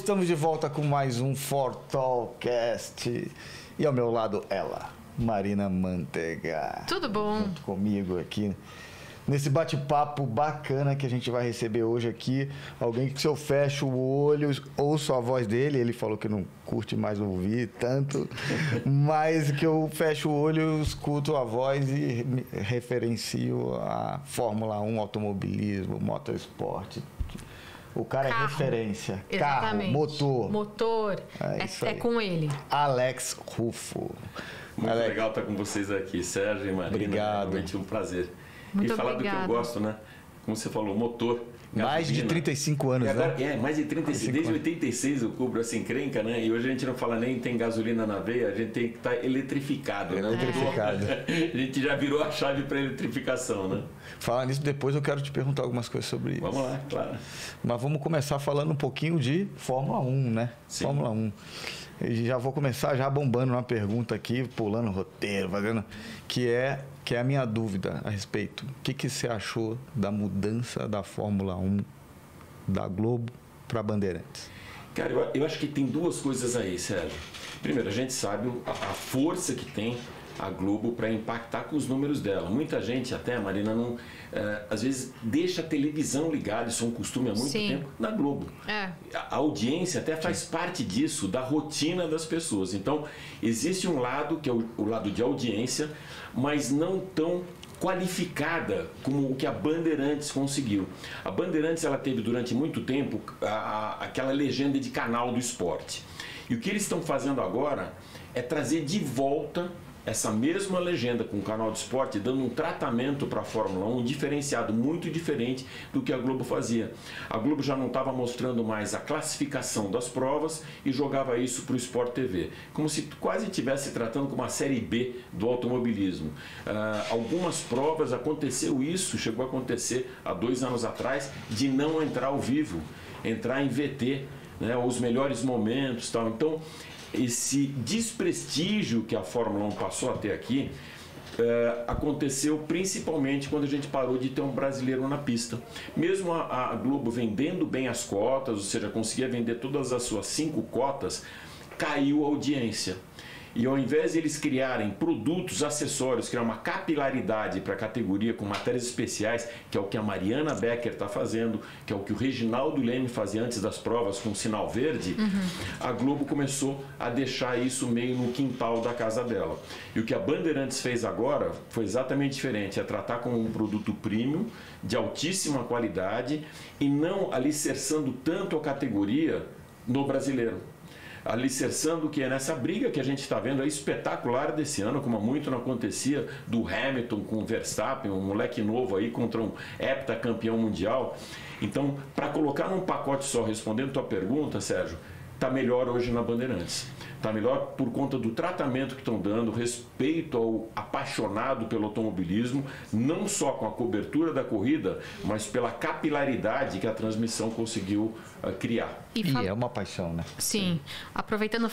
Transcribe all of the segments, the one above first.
estamos de volta com mais um Fortalcast. E ao meu lado, ela, Marina Mantega. Tudo bom? Junto comigo aqui, nesse bate-papo bacana que a gente vai receber hoje aqui. Alguém que, se eu fecho o olho, ouço a voz dele. Ele falou que não curte mais ouvir tanto, mas que eu fecho o olho, escuto a voz e me referencio a Fórmula 1, automobilismo, motorsport. O cara Carro. É referência. Exatamente. Carro, motor. É com ele. Alex Ruffo. Muito Alex, legal estar com vocês aqui, Sérgio e Marina. Obrigado. Realmente um prazer. Muito e falar obrigada. do que eu gosto, né? Como você falou, motor. mais de 35 anos, né? Mais de 35. Desde 86 eu cubro essa encrenca, né? E hoje a gente não fala nem tem gasolina na veia, a gente tem que estar eletrificado, né? Eletrificado. A gente já virou a chave para eletrificação, né? Falar nisso, depois eu quero te perguntar algumas coisas sobre isso. Vamos lá, claro. Mas vamos começar falando um pouquinho de Fórmula 1, né? Sim. Fórmula 1. E já vou começar já bombando uma pergunta aqui, pulando o roteiro, fazendo... Que é a minha dúvida a respeito. O que você achou da mudança da Fórmula 1 da Globo para Bandeirantes? Cara, eu acho que tem duas coisas aí, Sérgio. Primeiro, a gente sabe a força que tem a Globo para impactar com os números dela. Muita gente, até, Marina, não, às vezes deixa a televisão ligada, isso é um costume há muito tempo, na Globo. A audiência até faz parte disso, da rotina das pessoas. Então, existe um lado, que é o lado de audiência, mas não tão qualificada como o que a Bandeirantes conseguiu. A Bandeirantes, ela teve durante muito tempo aquela legenda de canal do esporte. E o que eles estão fazendo agora é trazer de volta essa mesma legenda com o canal de esporte, dando um tratamento para a Fórmula 1 diferenciado, muito diferente do que a Globo fazia. A Globo já não estava mostrando mais a classificação das provas e jogava isso para o Sport TV, como se quase estivesse tratando como uma série B do automobilismo. Algumas provas aconteceu isso, chegou a acontecer há 2 anos atrás, de não entrar ao vivo, entrar em VT, né, os melhores momentos, tal. Então, esse desprestígio que a Fórmula 1 passou a ter aqui aconteceu principalmente quando a gente parou de ter um brasileiro na pista. Mesmo a Globo vendendo bem as cotas, ou seja, conseguia vender todas as suas 5 cotas, caiu a audiência. E ao invés de eles criarem produtos, acessórios, criar uma capilaridade para a categoria com matérias especiais, que é o que a Mariana Becker está fazendo, que é o que o Reginaldo Leme fazia antes das provas com o sinal verde, a Globo começou a deixar isso meio no quintal da casa dela. E o que a Bandeirantes fez agora foi exatamente diferente, é tratar como um produto premium, de altíssima qualidade, e não alicerçando tanto a categoria no brasileiro. Alicerçando que é nessa briga que a gente está vendo, é espetacular desse ano, como muito não acontecia, do Hamilton com o Verstappen, um moleque novo aí contra um heptacampeão mundial. Então, para colocar num pacote só, respondendo tua pergunta, Sérgio, está melhor hoje na Bandeirantes. Está melhor por conta do tratamento que estão dando, respeito ao apaixonado pelo automobilismo, não só com a cobertura da corrida, mas pela capilaridade que a transmissão conseguiu criar. E é uma paixão, né? Sim. Aproveitando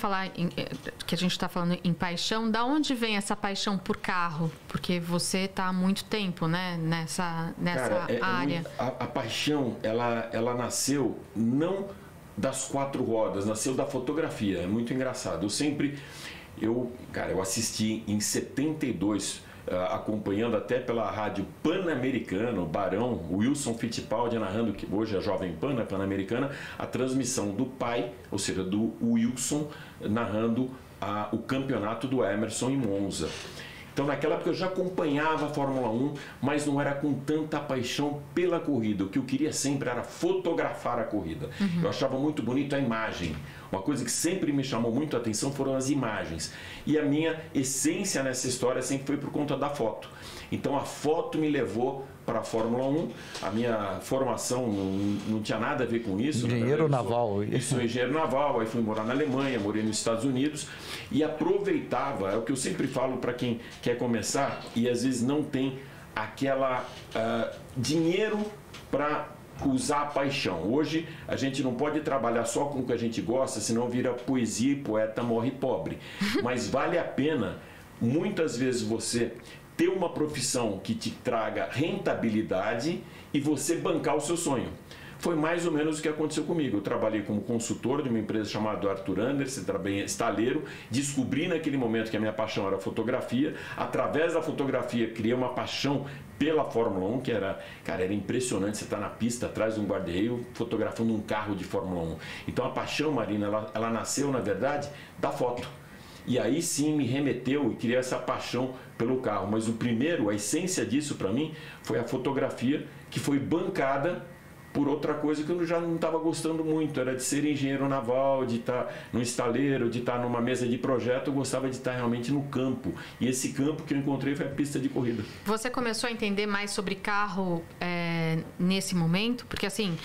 que a gente está falando em paixão, da onde vem essa paixão por carro? Porque você está há muito tempo, né, nessa área. A paixão, ela nasceu não das 4 rodas, nasceu da fotografia, é muito engraçado. Eu assisti em 72, acompanhando até pela rádio Pan-Americana, o Barão Wilson Fittipaldi narrando, que hoje é Jovem Pan, Pan-Americana, a transmissão do pai, ou seja, do Wilson, narrando o campeonato do Emerson em Monza. Então, naquela época eu já acompanhava a Fórmula 1, mas não era com tanta paixão pela corrida. O que eu queria sempre era fotografar a corrida. Eu achava muito bonito a imagem. Uma coisa que sempre me chamou muito a atenção foram as imagens. E a minha essência nessa história sempre foi por conta da foto. Então, a foto me levou para a Fórmula 1. A minha formação não tinha nada a ver com isso. Engenheiro naval. Sou engenheiro naval, aí fui morar na Alemanha, morei nos Estados Unidos e aproveitava, é o que eu sempre falo para quem quer começar e às vezes não tem aquela dinheiro para usar a paixão. Hoje a gente não pode trabalhar só com o que a gente gosta, senão vira poesia e poeta morre pobre. Mas vale a pena, muitas vezes, você ter uma profissão que te traga rentabilidade e você bancar o seu sonho. foi mais ou menos o que aconteceu comigo. Eu trabalhei como consultor de uma empresa chamada Arthur Anderson, trabalhei estaleiro, descobri naquele momento que a minha paixão era a fotografia. Através da fotografia, criei uma paixão pela Fórmula 1, que era, cara, era impressionante você estar na pista atrás de um guarda-reio fotografando um carro de Fórmula 1. Então a paixão, Marina, ela nasceu, na verdade, da foto. E aí sim me remeteu e criei essa paixão pelo carro. Mas o primeiro, a essência disso para mim, foi a fotografia, que foi bancada por outra coisa que eu já não estava gostando muito. Era de ser engenheiro naval, de estar no estaleiro, de estar numa mesa de projeto. Eu gostava de estar realmente no campo. E esse campo que eu encontrei foi a pista de corrida. Você começou a entender mais sobre carro nesse momento? Porque assim,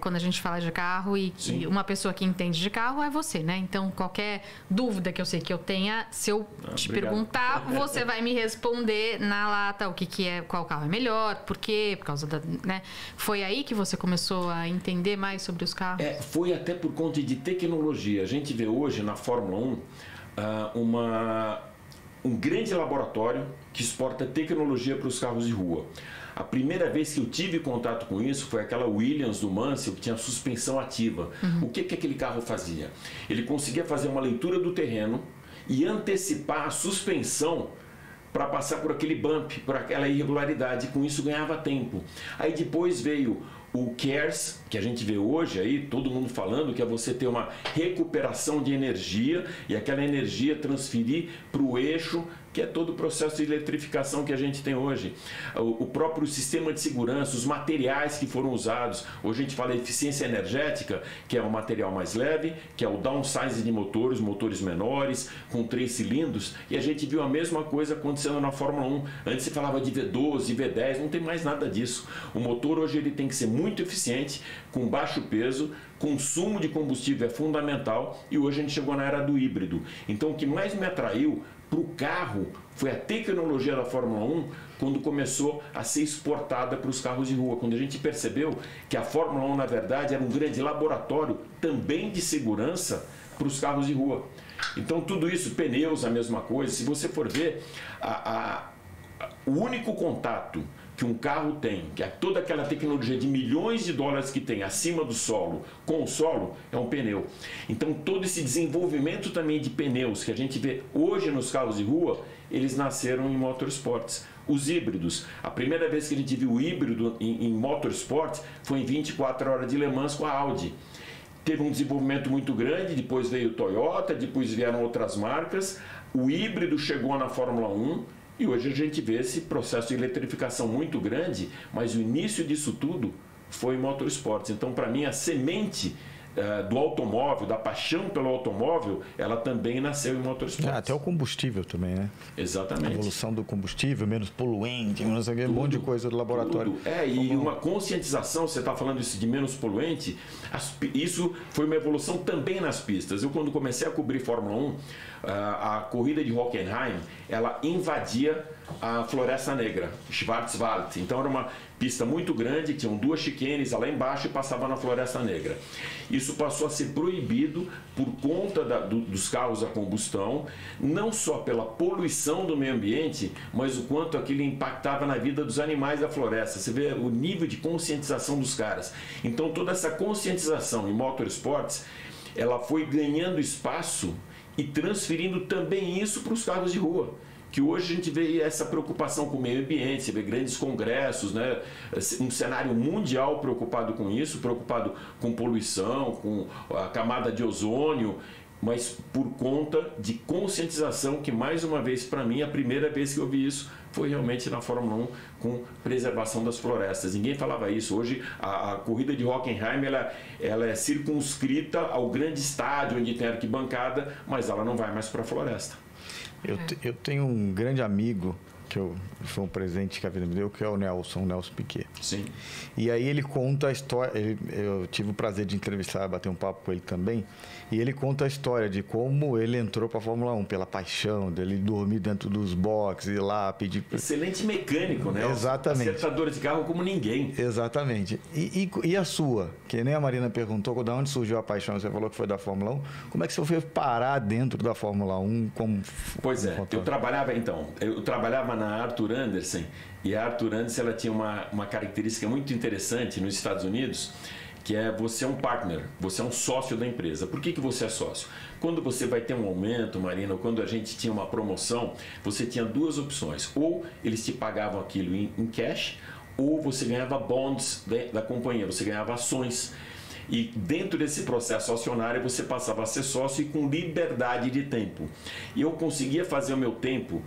quando a gente fala de carro e uma pessoa que entende de carro é você, né? Então, qualquer dúvida que eu sei que eu tenha, se eu te perguntar, você vai me responder na lata o que é, qual carro é melhor, por quê, por causa da... né? Foi aí que você começou a entender mais sobre os carros? Foi até por conta de tecnologia. A gente vê hoje na Fórmula 1 um grande laboratório que exporta tecnologia para os carros de rua. A primeira vez que eu tive contato com isso foi aquela Williams do Mansell, que tinha suspensão ativa. O que aquele carro fazia? Ele conseguia fazer uma leitura do terreno e antecipar a suspensão para passar por aquele bump, por aquela irregularidade, e com isso ganhava tempo. Aí depois veio o CARES, que a gente vê hoje aí, todo mundo falando que é você ter uma recuperação de energia e aquela energia transferir para o eixo, que é todo o processo de eletrificação que a gente tem hoje. O próprio sistema de segurança, os materiais que foram usados. Hoje a gente fala de eficiência energética, que é um material mais leve, que é o downsize de motores menores, com 3 cilindros, e a gente viu a mesma coisa acontecendo na Fórmula 1. Antes se falava de V12, V10, não tem mais nada disso. O motor hoje ele tem que ser muito eficiente, com baixo peso, consumo de combustível é fundamental, e hoje a gente chegou na era do híbrido. Então o que mais me atraiu para o carro foi a tecnologia da Fórmula 1 quando começou a ser exportada para os carros de rua. Quando a gente percebeu que a Fórmula 1, na verdade, era um grande laboratório também de segurança para os carros de rua. Então, tudo isso, pneus, a mesma coisa. Se você for ver, o único contato que um carro tem, que é toda aquela tecnologia de milhões de dólares que tem acima do solo, com o solo, é um pneu. Então todo esse desenvolvimento também de pneus que a gente vê hoje nos carros de rua, eles nasceram em motorsports. Os híbridos, a primeira vez que a gente viu o híbrido em motorsports foi em 24 horas de Le Mans com a Audi. Teve um desenvolvimento muito grande, depois veio o Toyota, depois vieram outras marcas, o híbrido chegou na Fórmula 1, e hoje a gente vê esse processo de eletrificação muito grande, mas o início disso tudo foi em motorsports. Então, para mim, a semente do automóvel, da paixão pelo automóvel, ela também nasceu em motorsports. Até o combustível também, né? Exatamente. A evolução do combustível, menos poluente, menos um monte de coisa do laboratório. E uma conscientização, você está falando isso de menos poluente, isso foi uma evolução também nas pistas. Eu, quando comecei a cobrir Fórmula 1, a corrida de Hockenheim, ela invadia a Floresta Negra, Schwarzwald. Então era uma pista muito grande, tinham 2 chicanes lá embaixo e passava na Floresta Negra. Isso passou a ser proibido por conta dos carros a combustão, não só pela poluição do meio ambiente, mas o quanto aquilo impactava na vida dos animais da floresta. Você vê o nível de conscientização dos caras. Então toda essa conscientização em motorsports, ela foi ganhando espaço e transferindo também isso para os carros de rua. Que hoje a gente vê essa preocupação com o meio ambiente, você vê grandes congressos, né? Um cenário mundial preocupado com isso, preocupado com poluição, com a camada de ozônio, mas por conta de conscientização, que mais uma vez, para mim, a primeira vez que eu vi isso foi realmente na Fórmula 1 com preservação das florestas. Ninguém falava isso. Hoje a corrida de Hockenheim ela é circunscrita ao grande estádio onde tem arquibancada, mas ela não vai mais para a floresta. Eu tenho um grande amigo que foi um presente que a vida me deu, que é o Nelson Piquet. Sim. E aí ele conta a história, eu tive o prazer de entrevistar, bater um papo com ele também, e ele conta a história de como ele entrou para a Fórmula 1, pela paixão dele dormir dentro dos boxes, ir lá pedir... Excelente mecânico, né? Exatamente. Acertador de carro como ninguém. Exatamente. E a sua? Que nem a Marina perguntou, de onde surgiu a paixão? Você falou que foi da Fórmula 1. Como é que você foi parar dentro da Fórmula 1? Pois é, eu trabalhava na Arthur Andersen, e a Arthur Andersen ela tinha uma característica muito interessante nos Estados Unidos, que é você é um partner, você é um sócio da empresa. Por que você é sócio? Quando você vai ter um aumento, Marina, ou quando a gente tinha uma promoção, você tinha duas opções. Ou eles te pagavam aquilo em cash, ou você ganhava bonds da companhia, você ganhava ações. E dentro desse processo acionário você passava a ser sócio e com liberdade de tempo. E eu conseguia fazer o meu tempo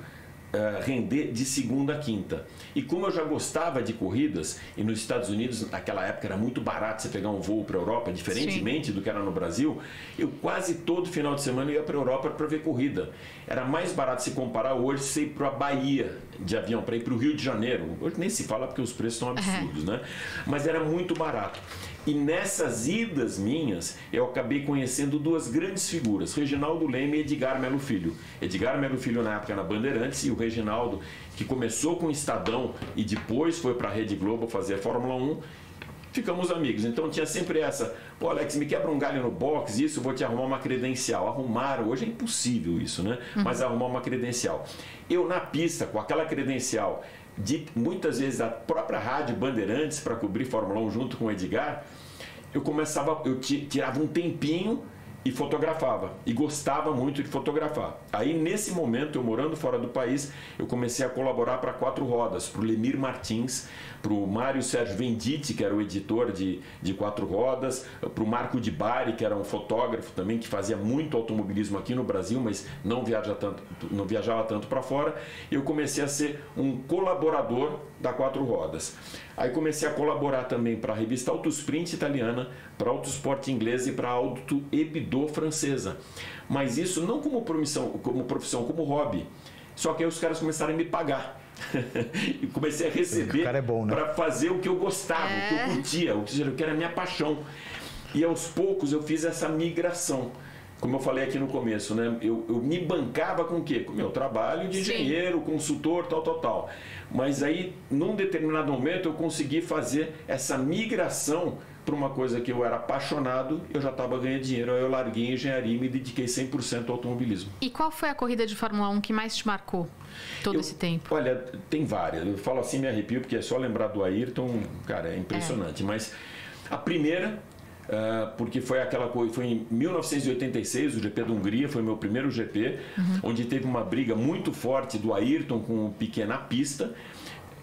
render de segunda a quinta. E como eu já gostava de corridas, e nos Estados Unidos naquela época era muito barato você pegar um voo para a Europa, diferentemente do que era no Brasil, eu quase todo final de semana ia para a Europa para ver corrida. Era mais barato se comparar hoje você ir para a Bahia de avião, para ir para o Rio de Janeiro. Hoje nem se fala porque os preços estão absurdos, né? Mas era muito barato. E nessas idas minhas, eu acabei conhecendo duas grandes figuras, Reginaldo Leme e Edgar Melo Filho. Edgar Melo Filho na época na Bandeirantes e o Reginaldo, que começou com o Estadão e depois foi para a Rede Globo fazer a Fórmula 1, ficamos amigos. Então tinha sempre essa, pô Alex, me quebra um galho no box, isso, eu vou te arrumar uma credencial. Arrumaram, hoje é impossível isso, né? Mas arrumar uma credencial. Eu na pista, com aquela credencial, muitas vezes a própria Rádio Bandeirantes para cobrir Fórmula 1 junto com o Edgar, eu tirava um tempinho e fotografava, e gostava muito de fotografar. Aí nesse momento, eu morando fora do país, eu comecei a colaborar para Quatro Rodas, para o Lemir Martins, para o Mário Sérgio Venditti, que era o editor de Quatro Rodas, para o Marco Di Bari, que era um fotógrafo também, que fazia muito automobilismo aqui no Brasil, mas não viajava tanto para fora. Eu comecei a ser um colaborador da Quatro Rodas. Aí comecei a colaborar também para a revista Autosprint italiana, para Autosport inglesa e para a Auto Hebdo francesa. Mas isso não como profissão, como hobby. Só que aí os caras começaram a me pagar. E comecei a receber para fazer o que eu gostava, o que eu curtia, o que era a minha paixão. E aos poucos eu fiz essa migração. Como eu falei aqui no começo, né? Eu me bancava com o quê? Com o meu trabalho de engenheiro, consultor, tal. Mas aí, num determinado momento, eu consegui fazer essa migração para uma coisa que eu era apaixonado, eu já estava ganhando dinheiro, aí eu larguei a engenharia e me dediquei 100% ao automobilismo. E qual foi a corrida de Fórmula 1 que mais te marcou todo esse tempo? Olha, tem várias. Eu falo assim, me arrepio, porque é só lembrar do Ayrton, cara, é impressionante. Mas a primeira... porque foi aquela coisa, foi em 1986, o GP da Hungria, foi meu primeiro GP, onde teve uma briga muito forte do Ayrton com o Piquet na pista.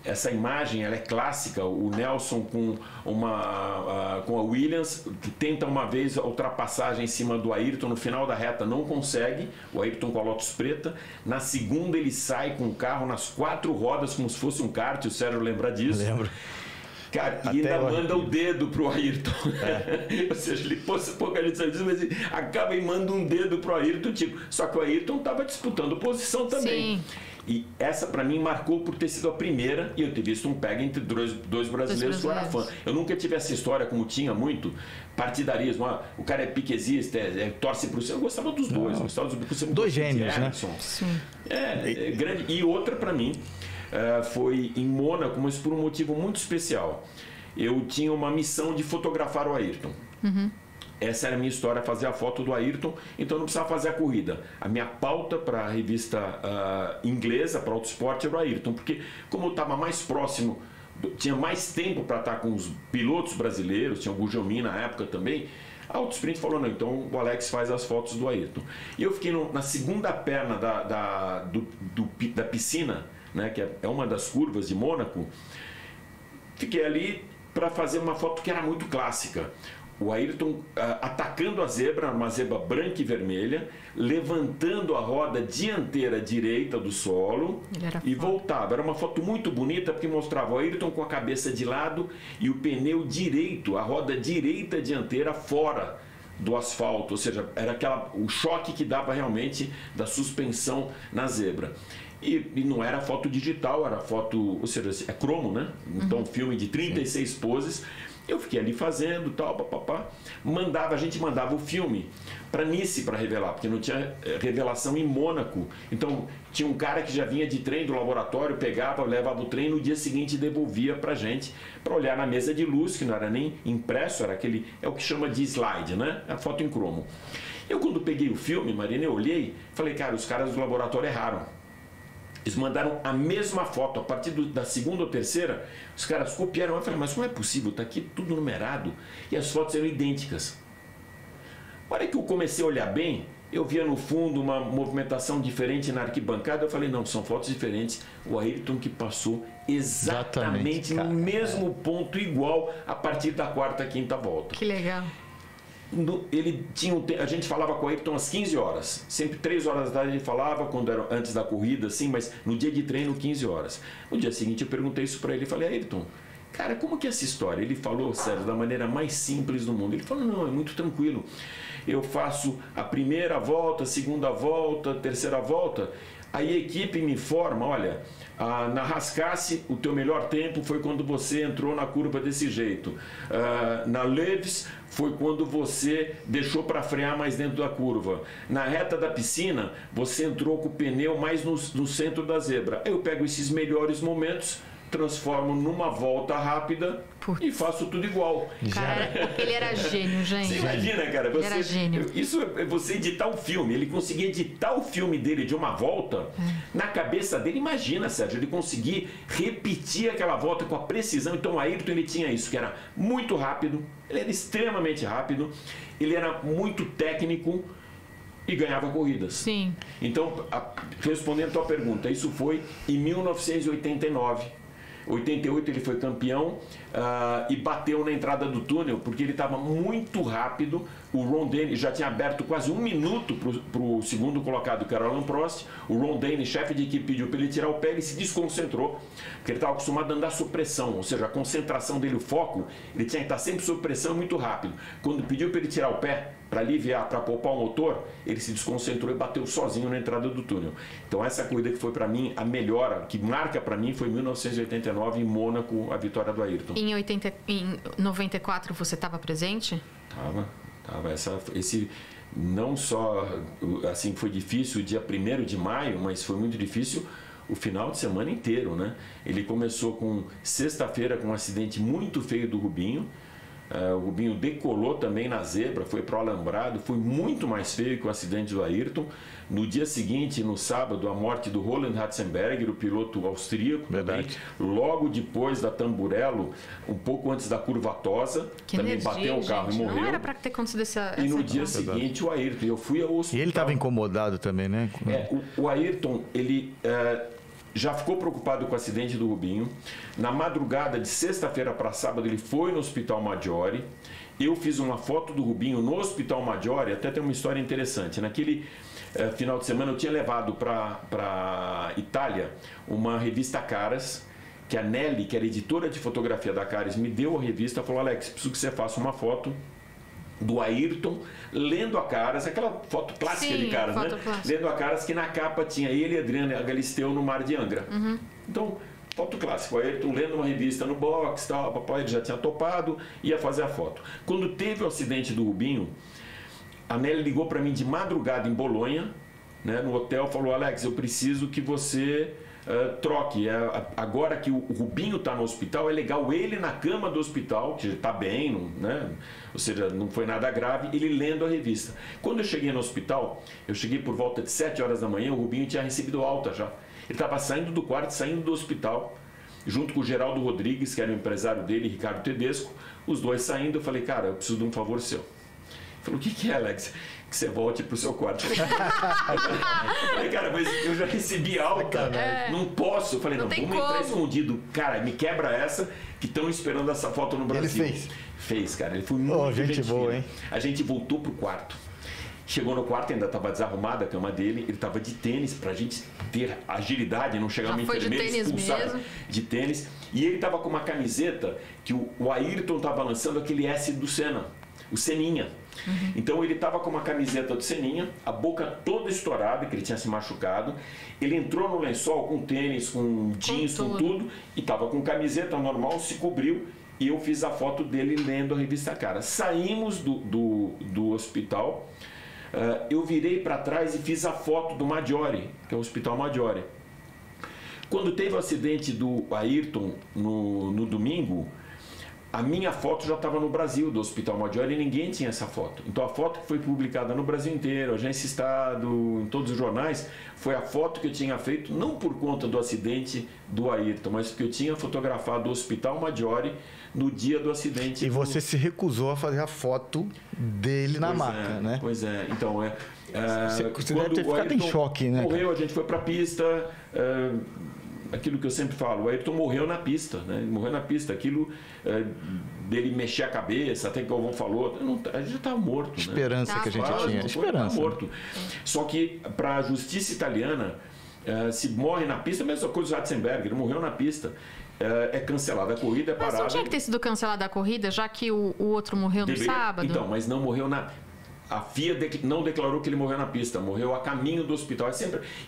Essa imagem ela é clássica, o Nelson com a Williams, que tenta uma vez a ultrapassagem em cima do Ayrton, no final da reta não consegue, o Ayrton com a Lotus preta, na segunda ele sai com o carro nas quatro rodas como se fosse um kart, o Sérgio lembra disso. Lembro. Cara, e ainda manda o dedo pro Ayrton. Ou seja, ele pouca gente sabe disso, mas ele acaba e manda um dedo pro Ayrton, tipo, só que o Ayrton estava disputando posição também. Sim. E essa para mim marcou por ter sido a primeira e eu ter visto um pega entre dois brasileiros que eu era fã. Eu nunca tive essa história como tinha muito partidarismo. O cara é piquezista, torce pro céu. Eu gostava dos dois. Gostava dois gênios, né? Sim. Grande. E outra para mim foi em Mônaco, mas por um motivo muito especial. Eu tinha uma missão de fotografar o Ayrton. Essa era a minha história, fazer a foto do Ayrton, então eu não precisava fazer a corrida. A minha pauta para a revista inglesa, para Autosport, era o Ayrton, porque como eu estava mais próximo, tinha mais tempo para estar com os pilotos brasileiros, tinha o Gugelmin na época também, a Autosprint falou, não, então o Alex faz as fotos do Ayrton. E eu fiquei na segunda perna da piscina, né, que é uma das curvas de Mônaco, fiquei ali para fazer uma foto que era muito clássica. O Ayrton atacando a zebra, uma zebra branca e vermelha, levantando a roda dianteira direita do solo e voltava. Era uma foto muito bonita porque mostrava o Ayrton com a cabeça de lado e o pneu direito, a roda direita dianteira fora do asfalto, ou seja, era o choque que dava realmente da suspensão na zebra. E não era foto digital, era foto, ou seja, é cromo, né? Então filme de 36 poses. Eu fiquei ali fazendo, tal, papapá. A gente mandava o filme para Nice para revelar, porque não tinha revelação em Mônaco. Então, tinha um cara que já vinha de trem do laboratório, pegava, levava o trem, no dia seguinte devolvia para gente, para olhar na mesa de luz, que não era nem impresso, era aquele, é o que chama de slide, né? A foto em cromo. Eu, quando peguei o filme, Marina, eu olhei, falei, cara, os caras do laboratório erraram. Eles mandaram a mesma foto, a partir da segunda ou terceira, os caras copiaram. Eu falei, mas como é possível? Está aqui tudo numerado e as fotos eram idênticas. A hora que eu comecei a olhar bem, eu via no fundo uma movimentação diferente na arquibancada. Eu falei, não, são fotos diferentes. O Ayrton que passou exatamente no mesmo ponto, igual, a partir da quarta, quinta volta. Que legal. Ele tinha a gente falava com o Ayrton às 15 horas. Sempre 3 horas da tarde ele falava, quando era antes da corrida, assim, mas no dia de treino, 15 horas. No dia seguinte eu perguntei isso para ele e falei, Ayrton, cara, como que é essa história? Ele falou, sério, da maneira mais simples do mundo. Ele falou, não, é muito tranquilo. Eu faço a primeira volta, a segunda volta, a terceira volta, aí a equipe me informa, olha, na Rascasse o teu melhor tempo foi quando você entrou na curva desse jeito. Na Leves foi quando você deixou para frear mais dentro da curva. Na reta da piscina, você entrou com o pneu mais no centro da zebra. Eu pego esses melhores momentos, transformo numa volta rápida e faço tudo igual. Cara, ele era gênio, gente. Você imagina, cara? Ele era gênio. Isso é você editar o filme. Ele conseguia editar o filme dele de uma volta na cabeça dele. Imagina, Sérgio, ele conseguir repetir aquela volta com a precisão. Então, o Ayrton, ele tinha isso, que era muito rápido. Ele era extremamente rápido. Ele era muito técnico e ganhava corridas. Sim. Então, respondendo a tua pergunta, isso foi em 1989. 88 ele foi campeão e bateu na entrada do túnel porque ele estava muito rápido. O Ron Dennis já tinha aberto quase 1 minuto para o segundo colocado, que era o Alain Prost. O Ron Dennis, chefe de equipe, pediu para ele tirar o pé, ele se desconcentrou, porque ele estava acostumado a andar sob pressão, ou seja, a concentração dele, o foco, ele tinha que estar sempre sob pressão muito rápido. Quando pediu para ele tirar o pé, para aliviar, para poupar o motor, ele se desconcentrou e bateu sozinho na entrada do túnel. Então essa corrida que foi para mim a melhor, que marca para mim, foi em 1989 em Mônaco, a vitória do Ayrton. Em 94 você estava presente? Tava. Esse não só assim foi difícil o dia 1º de maio, mas foi muito difícil o final de semana inteiro, né? Ele começou com sexta-feira com um acidente muito feio do Rubinho. O Rubinho decolou também na zebra, foi para o alambrado, foi muito mais feio que o acidente do Ayrton. No dia seguinte, no sábado, a morte do Roland Ratzenberger, o piloto austríaco. Verdade. Também. Logo depois da Tamburello, um pouco antes da curva Tosa, que também energia, bateu o carro, gente. e morreu. Não era para ter acontecido essa E no dia seguinte, o Ayrton, eu fui ao hospital. E ele estava incomodado também, né? O Ayrton, ele já ficou preocupado com o acidente do Rubinho. Na madrugada de sexta-feira para sábado, ele foi no Hospital Maggiore. Eu fiz uma foto do Rubinho no Hospital Maggiore, até tem uma história interessante. Naquele final de semana, eu tinha levado para Itália uma revista Caras, que a Nelly, que era editora de fotografia da Caras, me deu a revista e falou, Alex, preciso que você faça uma foto do Ayrton lendo a Caras, aquela foto clássica. Sim, de Caras, né? clássica. Lendo a Caras, que na capa tinha ele e Adriana Galisteu no Mar de Angra. Então, foto clássica, o Ayrton lendo uma revista no box, tal, papai, ele já tinha topado, ia fazer a foto. Quando teve o acidente do Rubinho, a Nelly ligou para mim de madrugada em Bolonha, né, no hotel, falou, Alex, eu preciso que você troque. Agora que o Rubinho está no hospital, é legal ele na cama do hospital, que está bem, né? Ou seja, não foi nada grave, ele lendo a revista. Quando eu cheguei no hospital, eu cheguei por volta de 7 horas da manhã, o Rubinho tinha recebido alta já. Ele estava saindo do quarto, saindo do hospital, junto com o Geraldo Rodrigues, que era o empresário dele, Ricardo Tedesco, os dois saindo. Eu falei, cara, eu preciso de um favor seu. Ele falou, o que é, Alex? Que você volte pro seu quarto. Eu falei, cara, mas eu já recebi alta, não posso. Eu falei, não vamos entrar escondido. Cara, me quebra essa, que estão esperando essa foto no Brasil. Ele fez? Fez, cara, ele foi muito gente boa, hein? A gente voltou pro quarto. Chegou no quarto, ainda estava desarrumada a cama dele, ele estava de tênis, pra gente ter agilidade, não chegar uma enfermeira expulsada de tênis. E ele estava com uma camiseta que o Ayrton estava lançando aquele S do Senna, o Seninha. Então ele estava com uma camiseta do Seninha, a boca toda estourada, que ele tinha se machucado. Ele entrou no lençol com tênis, com jeans, com tudo, e estava com camiseta normal, se cobriu. E eu fiz a foto dele lendo a revista Cara. Saímos do hospital, eu virei para trás e fiz a foto do Maggiore, que é o Hospital Maggiore. Quando teve o acidente do Ayrton no domingo, A minha foto já estava no Brasil, do Hospital Maggiore, e ninguém tinha essa foto. Então a foto que foi publicada no Brasil inteiro, Agência Estado, em todos os jornais, foi a foto que eu tinha feito, não por conta do acidente do Ayrton, mas porque eu tinha fotografado o Hospital Maggiore no dia do acidente. E você se recusou a fazer a foto dele na maca, né? Pois é, então você deve ter ficado em choque, né? Morreu, a gente foi para a pista. Aquilo que eu sempre falo, o Ayrton morreu na pista, né? Ele morreu na pista. Aquilo dele mexer a cabeça, até que o Galvão falou, a gente já estava morto. Esperança, né? Que a gente tinha. Esperança. Morto. Só que para a justiça italiana, se morre na pista, a mesma coisa do Ratzenberger, ele morreu na pista. É cancelada a corrida, é parada. Mas não tinha que ter sido cancelada a corrida, já que o outro morreu no sábado? Então, mas não morreu na... A FIA não declarou que ele morreu na pista, morreu a caminho do hospital.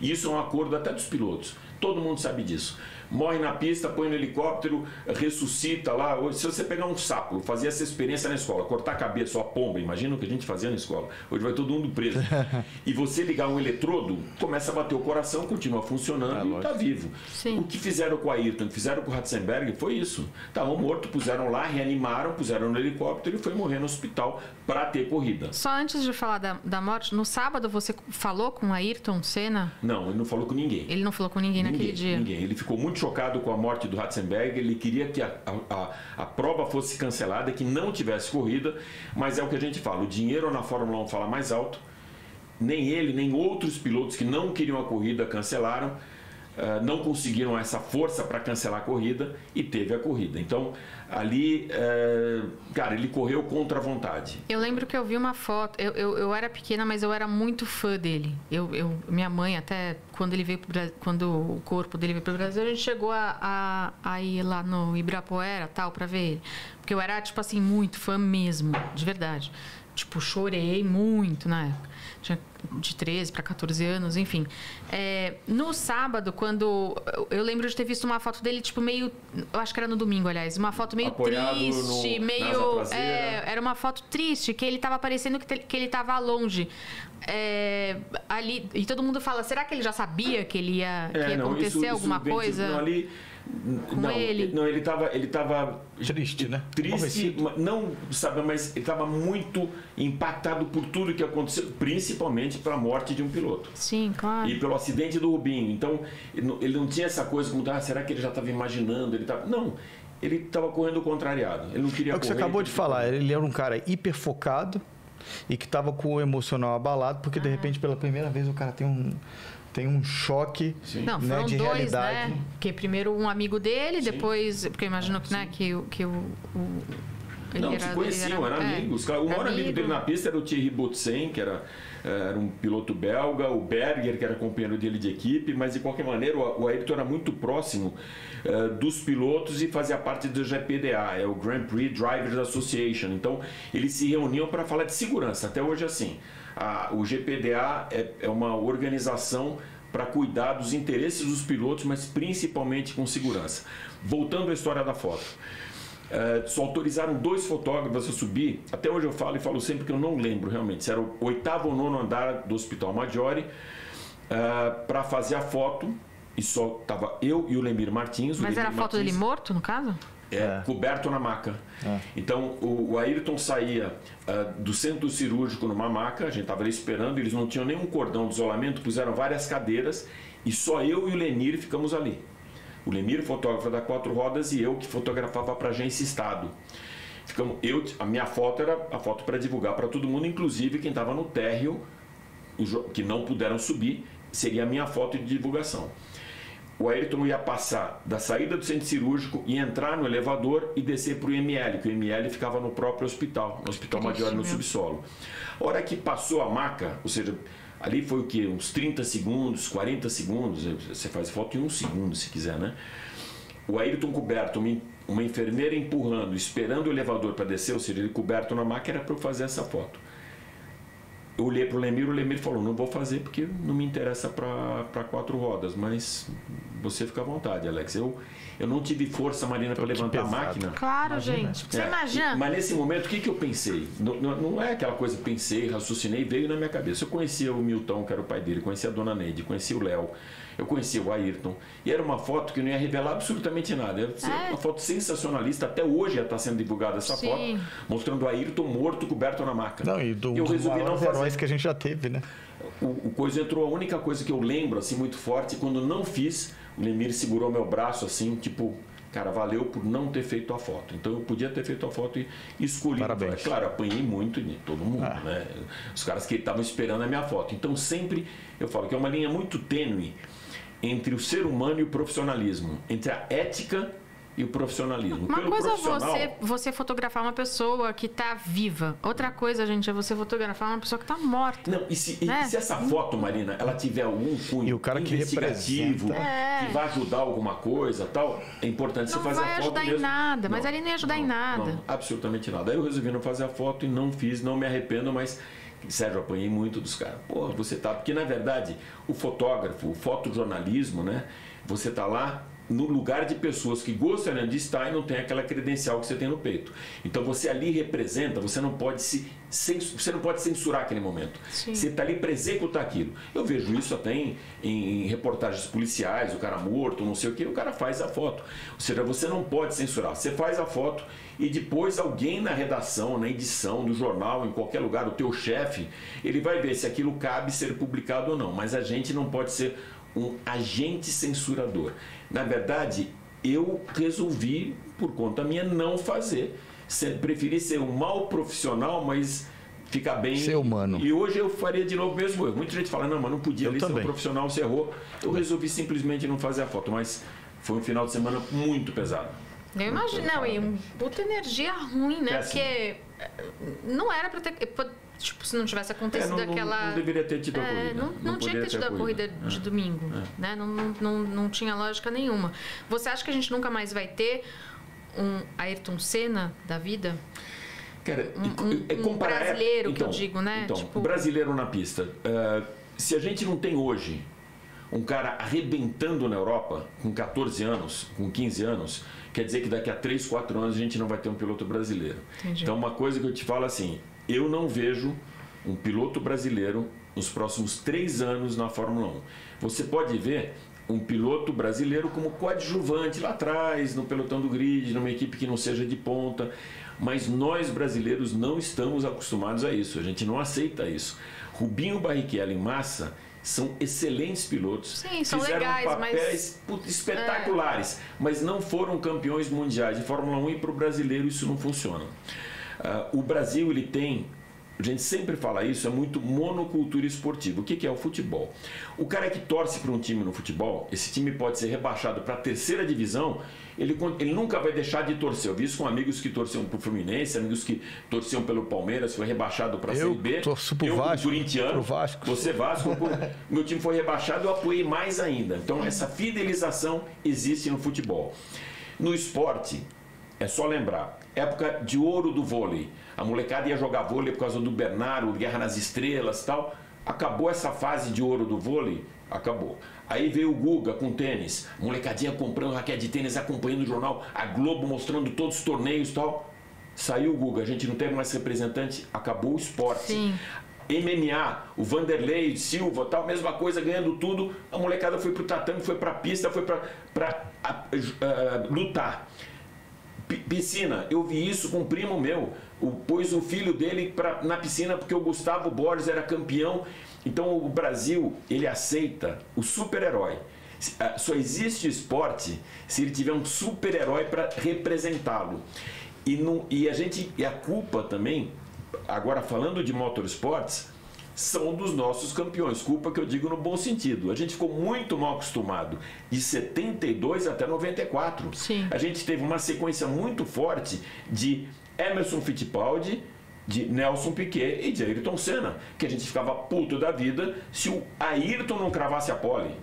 E isso é um acordo até dos pilotos. Todo mundo sabe disso. Morre na pista, põe no helicóptero, ressuscita lá. Se você pegar um sapo, fazia essa experiência na escola, cortar a cabeça, ou a pomba, imagina o que a gente fazia na escola. Hoje vai todo mundo preso. E você ligar um eletrodo, começa a bater o coração, continua funcionando e está vivo. Sim. O que fizeram com o Ayrton, o que fizeram com o Ratzenberger foi isso. Estavam mortos, puseram lá, reanimaram, puseram no helicóptero e foi morrer no hospital para ter corrida. Só antes de falar da morte, no sábado você falou com o Ayrton Senna? Não, ele não falou com ninguém. Ele não falou com ninguém naquele dia? Ninguém. Ele ficou muito chocado com a morte do Ratzenberger, ele queria que a prova fosse cancelada, que não tivesse corrida, mas é o que a gente fala, o dinheiro na Fórmula 1 fala mais alto, nem ele, nem outros pilotos que não queriam a corrida cancelaram, não conseguiram essa força para cancelar a corrida e teve a corrida. Então, ali, cara, ele correu contra a vontade. Eu lembro que eu vi uma foto, eu era pequena, mas eu era muito fã dele. Minha mãe, até quando ele veio quando o corpo dele veio para o Brasil, a gente chegou a ir lá no Ibirapuera, tal, para ver ele. Porque eu era, tipo assim, muito fã mesmo, de verdade. Tipo, chorei muito na época. Tinha de 13 para 14 anos, enfim. No sábado, quando... Eu lembro de ter visto uma foto dele, tipo, meio... Eu acho que era no domingo, aliás. Uma foto meio apoiado triste, meio... Era uma foto triste, que ele tava parecendo que ele tava longe. Ali, e todo mundo fala, será que ele já sabia que ele ia acontecer alguma coisa? Não, ali... Ele estava triste, né? Triste, não, sabe, mas ele estava muito impactado por tudo que aconteceu, principalmente pela morte de um piloto. Sim, claro. E pelo acidente do Rubinho. Então, ele não tinha essa coisa como, será que ele já estava imaginando? Não, ele estava correndo contrariado. Ele não queria correr. É o que você acabou de falar. Ele era um cara hiper focado e que estava com o emocional abalado, porque de repente, pela primeira vez, o cara tem um choque, não, né, foram de dois, realidade. Né? Que primeiro um amigo dele, depois... Porque eu imagino que, né, que ele se conheciam, eram amigos. O maior amigo dele na pista era o Thierry Boutsen, que era um piloto belga, o Berger, que era companheiro dele de equipe, mas de qualquer maneira o Ayrton era muito próximo dos pilotos e fazia parte do GPDA, é o Grand Prix Drivers Association. Então eles se reuniam para falar de segurança, até hoje assim. O GPDA é uma organização para cuidar dos interesses dos pilotos, mas principalmente com segurança. Voltando à história da foto. Só autorizaram 2 fotógrafos a subir. Até hoje eu falo sempre que eu não lembro realmente se era o 8º ou 9º andar do Hospital Maggiore, para fazer a foto. E só estava eu e o Lemir Martins. Mas era a foto dele morto, no caso? Coberto na maca. Então o Ayrton saía do centro cirúrgico numa maca, a gente estava ali esperando, eles não tinham nenhum cordão de isolamento, puseram várias cadeiras e só eu e o Lemir ficamos ali. O Lemir, fotógrafo da 4 rodas, e eu que fotografava para a Agência Estado. A minha foto era a foto para divulgar para todo mundo, inclusive quem estava no térreo, que não puderam subir, seria a minha foto de divulgação. O Ayrton ia passar da saída do centro cirúrgico e entrar no elevador e descer para o IML, que o IML ficava no próprio hospital, no Hospital Maggiore, no subsolo. A hora que passou a maca, ou seja, ali foi o quê? Uns 30 segundos, 40 segundos, você faz foto em 1 segundo se quiser, né? O Ayrton coberto, uma enfermeira empurrando, esperando o elevador para descer, ou seja, ele coberto na maca, era para eu fazer essa foto. Eu olhei para o Lemir falou, não vou fazer porque não me interessa para 4 rodas, mas você fica à vontade, Alex. Eu não tive força, Marina, para levantar a máquina. Claro, gente. Você imagina? Mas nesse momento, o que eu pensei? Não é aquela coisa, pensei, raciocinei, veio na minha cabeça. Eu conhecia o Milton, que era o pai dele, conhecia a Dona Neide, conhecia o Léo, eu conhecia o Ayrton. E era uma foto que não ia revelar absolutamente nada. Era uma foto sensacionalista. Até hoje está sendo divulgada essa foto, mostrando o Ayrton morto, coberto na maca. Não, e dos maiores heróis que a gente já teve, né? O coisa entrou, a única coisa que eu lembro, assim, muito forte, quando não fiz, o Lemir segurou meu braço, assim, tipo, cara, valeu por não ter feito a foto. Então eu podia ter feito a foto e escolhi. Parabéns. Claro, apanhei muito de todo mundo, né? Os caras que estavam esperando a minha foto. Então sempre eu falo que é uma linha muito tênue entre o ser humano e o profissionalismo, entre a ética e o profissionalismo. Uma coisa é você fotografar uma pessoa que está viva. Outra coisa, gente, é você fotografar uma pessoa que está morta. Não, e se essa foto, Marina, ela tiver algum cunho e o cara investigativo, que vai ajudar alguma coisa, tal, é importante você fazer a foto. Não vai ajudar em nada, mas ali não ia ajudar em nada. Não, absolutamente nada. Aí eu resolvi não fazer a foto e não fiz, não me arrependo, mas Sérgio, eu apanhei muito dos caras. Pô, você tá... Porque, na verdade, o fotógrafo, o fotojornalismo, né? Você tá lá no lugar de pessoas que gostariam de estar e não tem aquela credencial que você tem no peito. Então você ali representa, você não pode censurar aquele momento. Sim. Você está ali para executar aquilo. Eu vejo isso até em reportagens policiais, o cara morto, não sei o que, o cara faz a foto. Ou seja, você não pode censurar. Você faz a foto e depois alguém na redação, na edição do jornal, em qualquer lugar, o teu chefe, ele vai ver se aquilo cabe ser publicado ou não. Mas a gente não pode ser um agente censurador. Na verdade, eu resolvi, por conta minha, não fazer. Preferi ser um mau profissional, mas ficar bem. Ser humano. E hoje eu faria de novo o mesmo erro. Muita gente fala, não, mas não podia ali ser um profissional, você errou. Eu resolvi simplesmente não fazer a foto, mas foi um final de semana muito pesado. Eu imagino, não, e puta energia ruim, né? Porque não era pra ter... Tipo, se não tivesse acontecido aquela... Não deveria ter tido a corrida. Não tinha que ter tido a corrida de domingo. Né? Não tinha lógica nenhuma. Você acha que a gente nunca mais vai ter um Ayrton Senna da vida? Cara, um brasileiro, que eu digo, né? Então, tipo... brasileiro na pista. Se a gente não tem hoje um cara arrebentando na Europa com 14 anos, com 15 anos, quer dizer que daqui a 3, 4 anos a gente não vai ter um piloto brasileiro. Entendi. Então, uma coisa que eu te falo assim... Eu não vejo um piloto brasileiro nos próximos 3 anos na Fórmula 1. Você pode ver um piloto brasileiro como coadjuvante lá atrás, no pelotão do grid, numa equipe que não seja de ponta, mas nós brasileiros não estamos acostumados a isso, a gente não aceita isso. Rubinho Barrichello e Massa são excelentes pilotos. Sim, são fizeram legais, papéis espetaculares, mas não foram campeões mundiais de Fórmula 1 e para o brasileiro isso não funciona. O Brasil, ele tem, a gente sempre fala isso, é muito monocultura esportiva. O que é o futebol? O cara que torce para um time no futebol, esse time pode ser rebaixado para a 3ª divisão, ele nunca vai deixar de torcer. Eu vi isso com amigos que torciam para o Fluminense, amigos que torciam pelo Palmeiras, foi rebaixado para a Série B. Eu torço para o Vasco, corintiano, Vasco. Você Vasco, meu time foi rebaixado, eu apoiei mais ainda. Então essa fidelização existe no futebol. No esporte, é só lembrar, época de ouro do vôlei. A molecada ia jogar vôlei por causa do Bernardo, Guerra nas Estrelas e tal. Acabou essa fase de ouro do vôlei? Acabou. Aí veio o Guga com tênis. A molecadinha comprando raquete de tênis, acompanhando o jornal, a Globo mostrando todos os torneios e tal. Saiu o Guga, a gente não teve mais representante, acabou o esporte. Sim. MMA, o Vanderlei Silva, tal, mesma coisa, ganhando tudo. A molecada foi pro tatame, foi pra pista, foi pra lutar. Piscina, eu vi isso com um primo meu, pôs o filho dele na piscina porque o Gustavo Borges era campeão. Então o Brasil, ele aceita o super-herói. Só existe esporte se ele tiver um super-herói para representá-lo. E a culpa também, agora falando de motorsports, são dos nossos campeões. Culpa que eu digo no bom sentido. A gente ficou muito mal acostumado de 72 até 94. Sim. A gente teve uma sequência muito forte de Emerson Fittipaldi, de Nelson Piquet e de Ayrton Senna, que a gente ficava puto da vida se o Ayrton não cravasse a pole.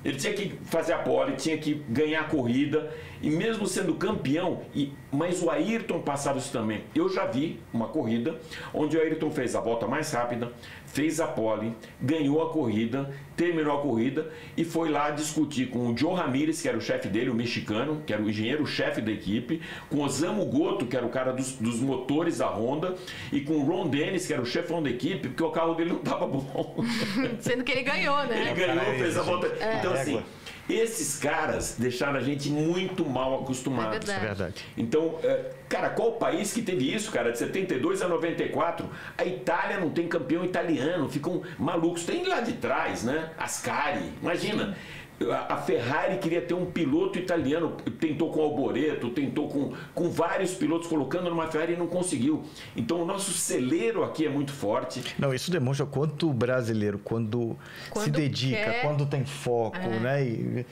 Ele tinha que fazer a pole, tinha que ganhar a corrida, e mesmo sendo campeão, e Mas o Ayrton passava isso também. Eu já vi uma corrida onde o Ayrton fez a volta mais rápida, fez a pole, ganhou a corrida, terminou a corrida e foi lá discutir com o Joe Ramírez, que era o chefe dele, o mexicano, que era o engenheiro-chefe da equipe, com o Osamu Goto, que era o cara dos motores da Honda, e com o Ron Dennis, que era o chefão da equipe, porque o carro dele não estava bom. Sendo que ele ganhou, né? Ele ganhou, fez a volta. Então, assim, esses caras deixaram a gente muito mal acostumado. É verdade. Então, cara, qual país que teve isso, cara? De 72 a 94, a Itália não tem campeão italiano, ficam malucos. Tem lá de trás, né? Ascari, imagina. A Ferrari queria ter um piloto italiano, tentou com o Alboreto, tentou com vários pilotos colocando numa Ferrari e não conseguiu. Então o nosso celeiro aqui é muito forte. Não, isso demonstra quanto o brasileiro, quando se dedica, quer, quando tem foco, né?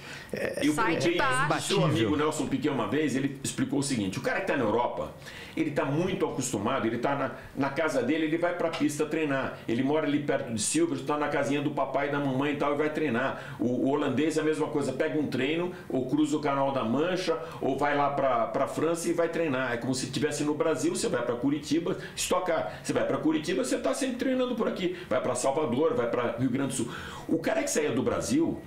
Eu perguntei do seu amigo Nelson Piquet uma vez, ele explicou o seguinte: o cara que está na Europa, ele está muito acostumado, ele está na casa dele, ele vai para a pista treinar. Ele mora ali perto de Silverstone, está na casinha do papai e da mamãe e tal, e vai treinar. O holandês é a mesma coisa, pega um treino, ou cruza o Canal da Mancha, ou vai lá para a França e vai treinar. É como se estivesse no Brasil, você vai para Curitiba, você vai para Curitiba, você está sempre treinando por aqui. Vai para Salvador, vai para Rio Grande do Sul. O cara que saía do Brasil,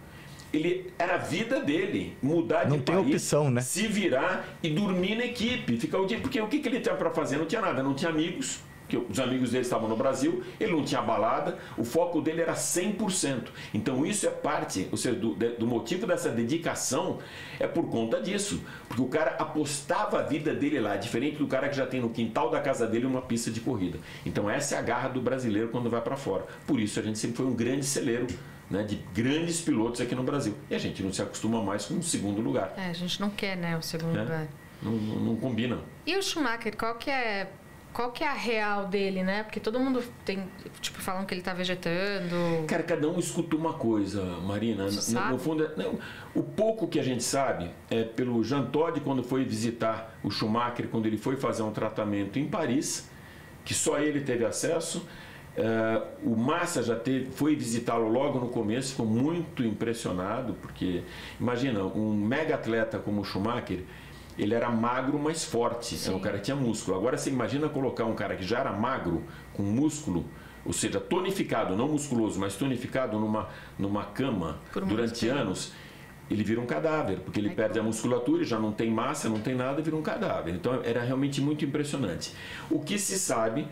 era a vida dele, mudar de país, tem opção, né? Se virar e dormir na equipe, ficar o dia, porque o que ele tinha para fazer? Não tinha nada, não tinha amigos, que os amigos dele estavam no Brasil, ele não tinha balada, o foco dele era 100%. Então isso é parte, ou seja, do motivo dessa dedicação é por conta disso, porque o cara apostava a vida dele lá, diferente do cara que já tem no quintal da casa dele uma pista de corrida. Então essa é a garra do brasileiro quando vai para fora. Por isso a gente sempre foi um grande celeiro, né, de grandes pilotos aqui no Brasil. E a gente não se acostuma mais com o segundo lugar. A gente não quer, né, o segundo lugar. Não combina. E o Schumacher, qual que é a real dele, né? Porque todo mundo tem, tipo, falam que ele tá vegetando. Cara, cada um escuta uma coisa, Marina. No fundo, o pouco que a gente sabe é pelo Jean Todt, quando foi visitar o Schumacher, quando ele foi fazer um tratamento em Paris, que só ele teve acesso. O Massa foi visitá-lo logo no começo, ficou muito impressionado, porque, imagina, um mega atleta como o Schumacher, ele era magro, mas forte. O cara tinha músculo. Agora você imagina colocar um cara que já era magro, com músculo, ou seja, tonificado, não musculoso, mas tonificado numa cama durante anos, ele vira um cadáver, porque ele perde a musculatura, já não tem massa, não tem nada, vira um cadáver. Então era realmente muito impressionante. O que se sabe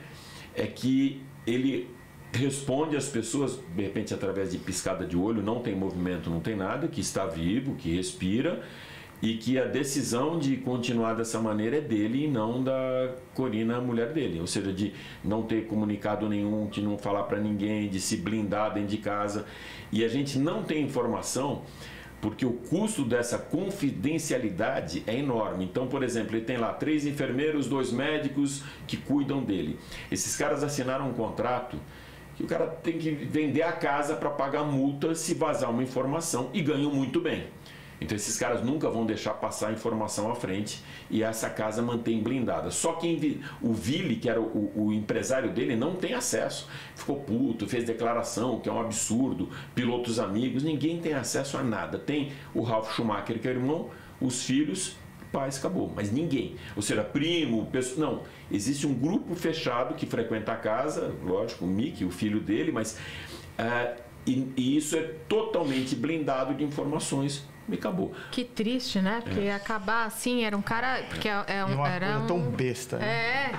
é que ele responde às pessoas, de repente através de piscada de olho, não tem movimento, não tem nada, que está vivo, que respira, e que a decisão de continuar dessa maneira é dele e não da Corina, a mulher dele. Ou seja, de não ter comunicado nenhum, de não falar para ninguém, de se blindar dentro de casa. E a gente não tem informação porque o custo dessa confidencialidade é enorme. Então, por exemplo, ele tem lá 3 enfermeiros, 2 médicos que cuidam dele. Esses caras assinaram um contrato que o cara tem que vender a casa para pagar multa se vazar uma informação, e ganham muito bem. Então esses caras nunca vão deixar passar a informação à frente, e essa casa mantém blindada. Só quem o Vili, que era o empresário dele, não tem acesso. Ficou puto, fez declaração que é um absurdo, pilotos amigos, ninguém tem acesso a nada. Tem o Ralf Schumacher, que é o irmão, os filhos, pais, acabou. Mas ninguém. Ou seja, primo, pessoa, não. Existe um grupo fechado que frequenta a casa, lógico, o Mickey, o filho dele, mas e isso é totalmente blindado de informações. E acabou. Que triste, né? Porque acabar assim, era um cara... Porque era tão besta. Né?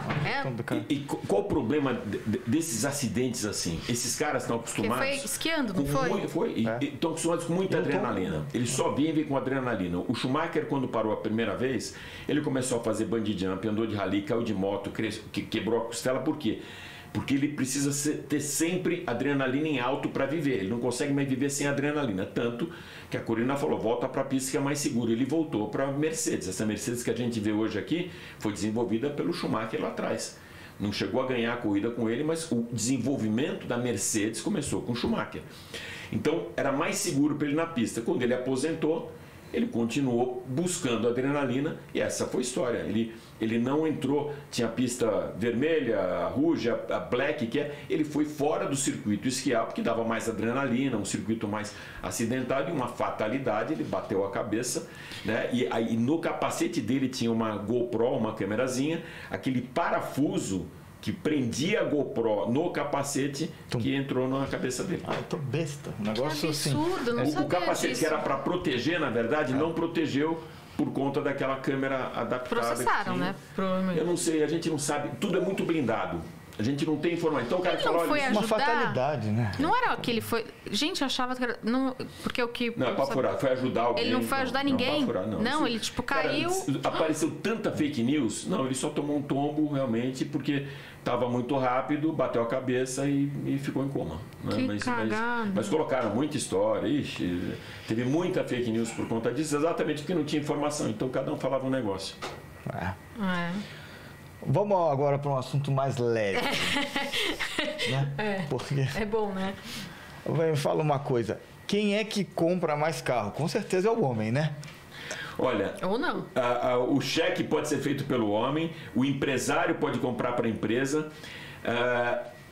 E qual o problema desses acidentes assim? Esses caras estão acostumados... Porque foi esquiando, não foi? Estão acostumados com muita adrenalina. Eles só vivem com adrenalina. O Schumacher, quando parou a primeira vez, ele começou a fazer bungee jump, andou de rally, caiu de moto, quebrou a costela. Por quê? Porque ele precisa ter sempre adrenalina em alto para viver. Ele não consegue mais viver sem adrenalina. Tanto que a Corina falou, volta para a pista que é mais seguro. Ele voltou para a Mercedes. Essa Mercedes que a gente vê hoje aqui foi desenvolvida pelo Schumacher lá atrás. Não chegou a ganhar a corrida com ele, mas o desenvolvimento da Mercedes começou com o Schumacher. Então era mais seguro para ele na pista. Quando ele aposentou, ele continuou buscando adrenalina e essa foi a história. Ele não entrou, tinha a pista vermelha, a rouge, a black, ele foi fora do circuito esquiar, porque dava mais adrenalina, um circuito mais acidentado e uma fatalidade, ele bateu a cabeça, né? E aí no capacete dele tinha uma GoPro, uma câmerazinha, aquele parafuso que prendia a GoPro no capacete que entrou na cabeça dele. Eu tô besta. Um negócio que absurdo, assim. não O capacete disso. que era para proteger, na verdade, não protegeu por conta daquela câmera adaptada. Processaram, né? Provavelmente. Eu não sei, a gente não sabe. Tudo é muito blindado. A gente não tem informação. Então o cara Ele fala, não foi olha, Uma ajudar. fatalidade, né? Não era que ele foi. Gente, eu achava que era. Não, porque o que. não, é para furar, foi ajudar alguém. Ele não foi ajudar ninguém? Não, pra furar, não. Isso- ele tipo caiu. Cara, apareceu tanta fake news. Não, ele só tomou um tombo realmente porque estava muito rápido, bateu a cabeça e ficou em coma. Né? Que cagada. Mas colocaram muita história. Ixi, teve muita fake news por conta disso, exatamente porque não tinha informação. Então cada um falava um negócio. É. Vamos agora para um assunto mais leve. Né? Porque É bom, né? me fala uma coisa. Quem é que compra mais carro? Com certeza é o homem, né? Olha, Ou não. o cheque pode ser feito pelo homem, o empresário pode comprar para a empresa.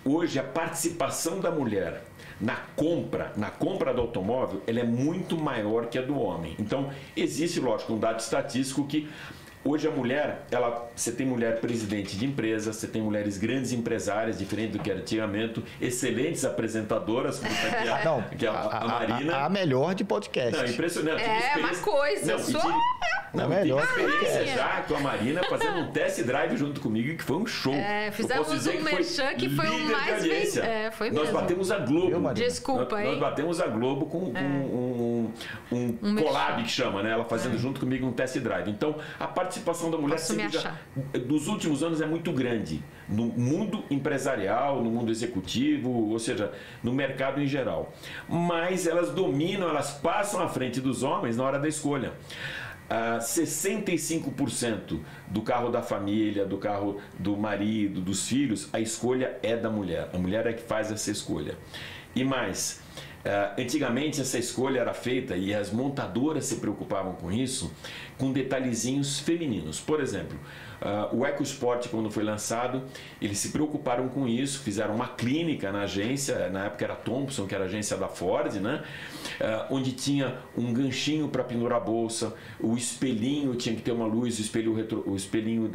Hoje, a participação da mulher na compra do automóvel, ela é muito maior que a do homem. Então, existe, lógico, um dado estatístico que hoje a mulher, você tem mulher presidente de empresa, você tem mulheres grandes empresárias, diferente do que era antigamente, excelentes apresentadoras, como que a Marina. A melhor de podcast. Não, impressionante. É uma coisa, Não, melhor. tive experiência Maria. já com a Marina fazendo um test drive junto comigo, que foi um show. Fizemos um merchan que foi o líder de mais audiência. foi Nós mesmo. batemos a Globo. Viu, Marina? Desculpa, Nós hein? batemos a Globo com um collab que chama, né? Ela fazendo junto comigo um test drive. Então, a participação da mulher Posso me achar. dos últimos anos é muito grande. No mundo empresarial, no mundo executivo, ou seja, no mercado em geral. Mas elas dominam, elas passam à frente dos homens na hora da escolha. 65% do carro da família, do carro do marido, dos filhos, a escolha é da mulher. A mulher é que faz essa escolha. E mais, antigamente essa escolha era feita, e as montadoras se preocupavam com isso, com detalhezinhos femininos. Por exemplo, o EcoSport, quando foi lançado, eles se preocuparam com isso, fizeram uma clínica na agência, na época era Thompson, que era a agência da Ford, né? Onde tinha um ganchinho para pendurar a bolsa, o espelhinho tinha que ter uma luz, o espelhinho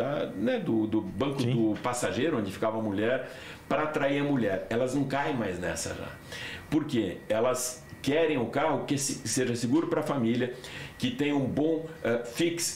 do banco do passageiro, onde ficava a mulher, para atrair a mulher. Elas não caem mais nessa já. Por quê? Elas querem um carro que seja seguro para a família, que tenha um bom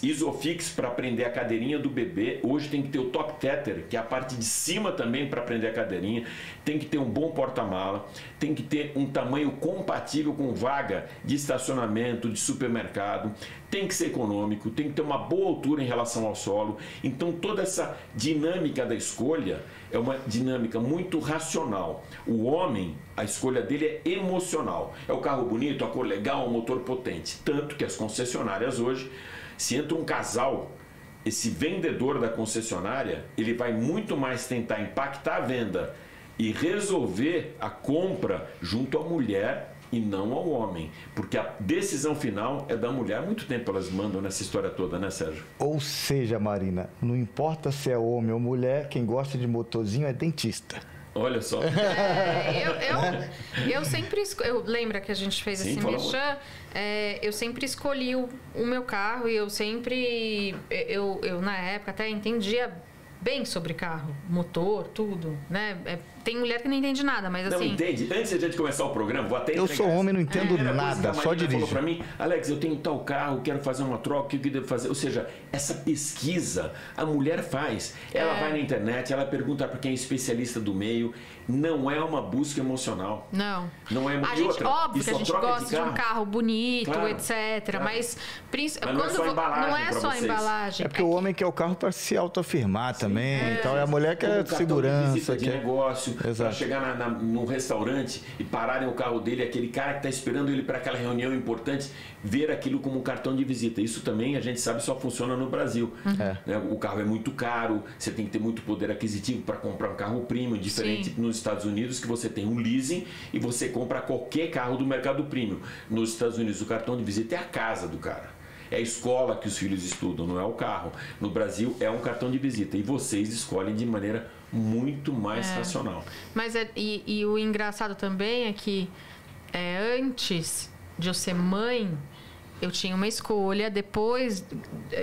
isofix para prender a cadeirinha do bebê. Hoje tem que ter o top tether, que é a parte de cima também para prender a cadeirinha. Tem que ter um bom porta-mala, tem que ter um tamanho compatível com vaga de estacionamento, de supermercado, tem que ser econômico, tem que ter uma boa altura em relação ao solo. Então toda essa dinâmica da escolha é uma dinâmica muito racional. O homem, a escolha dele é emocional. É o carro bonito, a cor legal, o motor potente. Tanto que as concessionárias hoje, se entra um casal, esse vendedor da concessionária, ele vai muito mais tentar impactar a venda e resolver a compra junto à mulher e não ao homem. Porque a decisão final é da mulher. Há muito tempo elas mandam nessa história toda, né, Sérgio? Ou seja, Marina, não importa se é homem ou mulher, quem gosta de motorzinho é dentista. Olha só. Eu sempre lembra que a gente fez esse merchan, eu sempre escolhi o meu carro e eu sempre eu na época até entendia bem sobre carro, motor, tudo, né? Tem mulher que não entende nada, mas assim... Não entende? Antes de a gente começar o programa, vou até entregar. Eu sou homem, não entendo nada, só dirijo. Falou para mim, Alex, eu tenho tal carro, quero fazer uma troca, o que devo fazer? Ou seja, essa pesquisa a mulher faz. Ela vai na internet, ela pergunta para quem é especialista do meio. Não é uma busca emocional. Não. Não é uma óbvio que a gente gosta de um carro bonito, claro, etc. Claro. Mas quando não é só embalagem. É porque o homem quer o carro para se autoafirmar também. Então a mulher quer segurança, de negócio, para chegar num restaurante e pararem o carro dele, aquele cara que está esperando ele para aquela reunião importante, ver aquilo como um cartão de visita. Isso também a gente sabe só funciona no Brasil. O carro é muito caro, você tem que ter muito poder aquisitivo para comprar um carro premium, diferente nos Estados Unidos, que você tem um leasing e você compra qualquer carro do mercado premium. Nos Estados Unidos o cartão de visita é a casa do cara. É a escola que os filhos estudam, não é o carro. No Brasil é um cartão de visita e vocês escolhem de maneira muito mais racional. Mas e o engraçado também é que antes de eu ser mãe, eu tinha uma escolha. Depois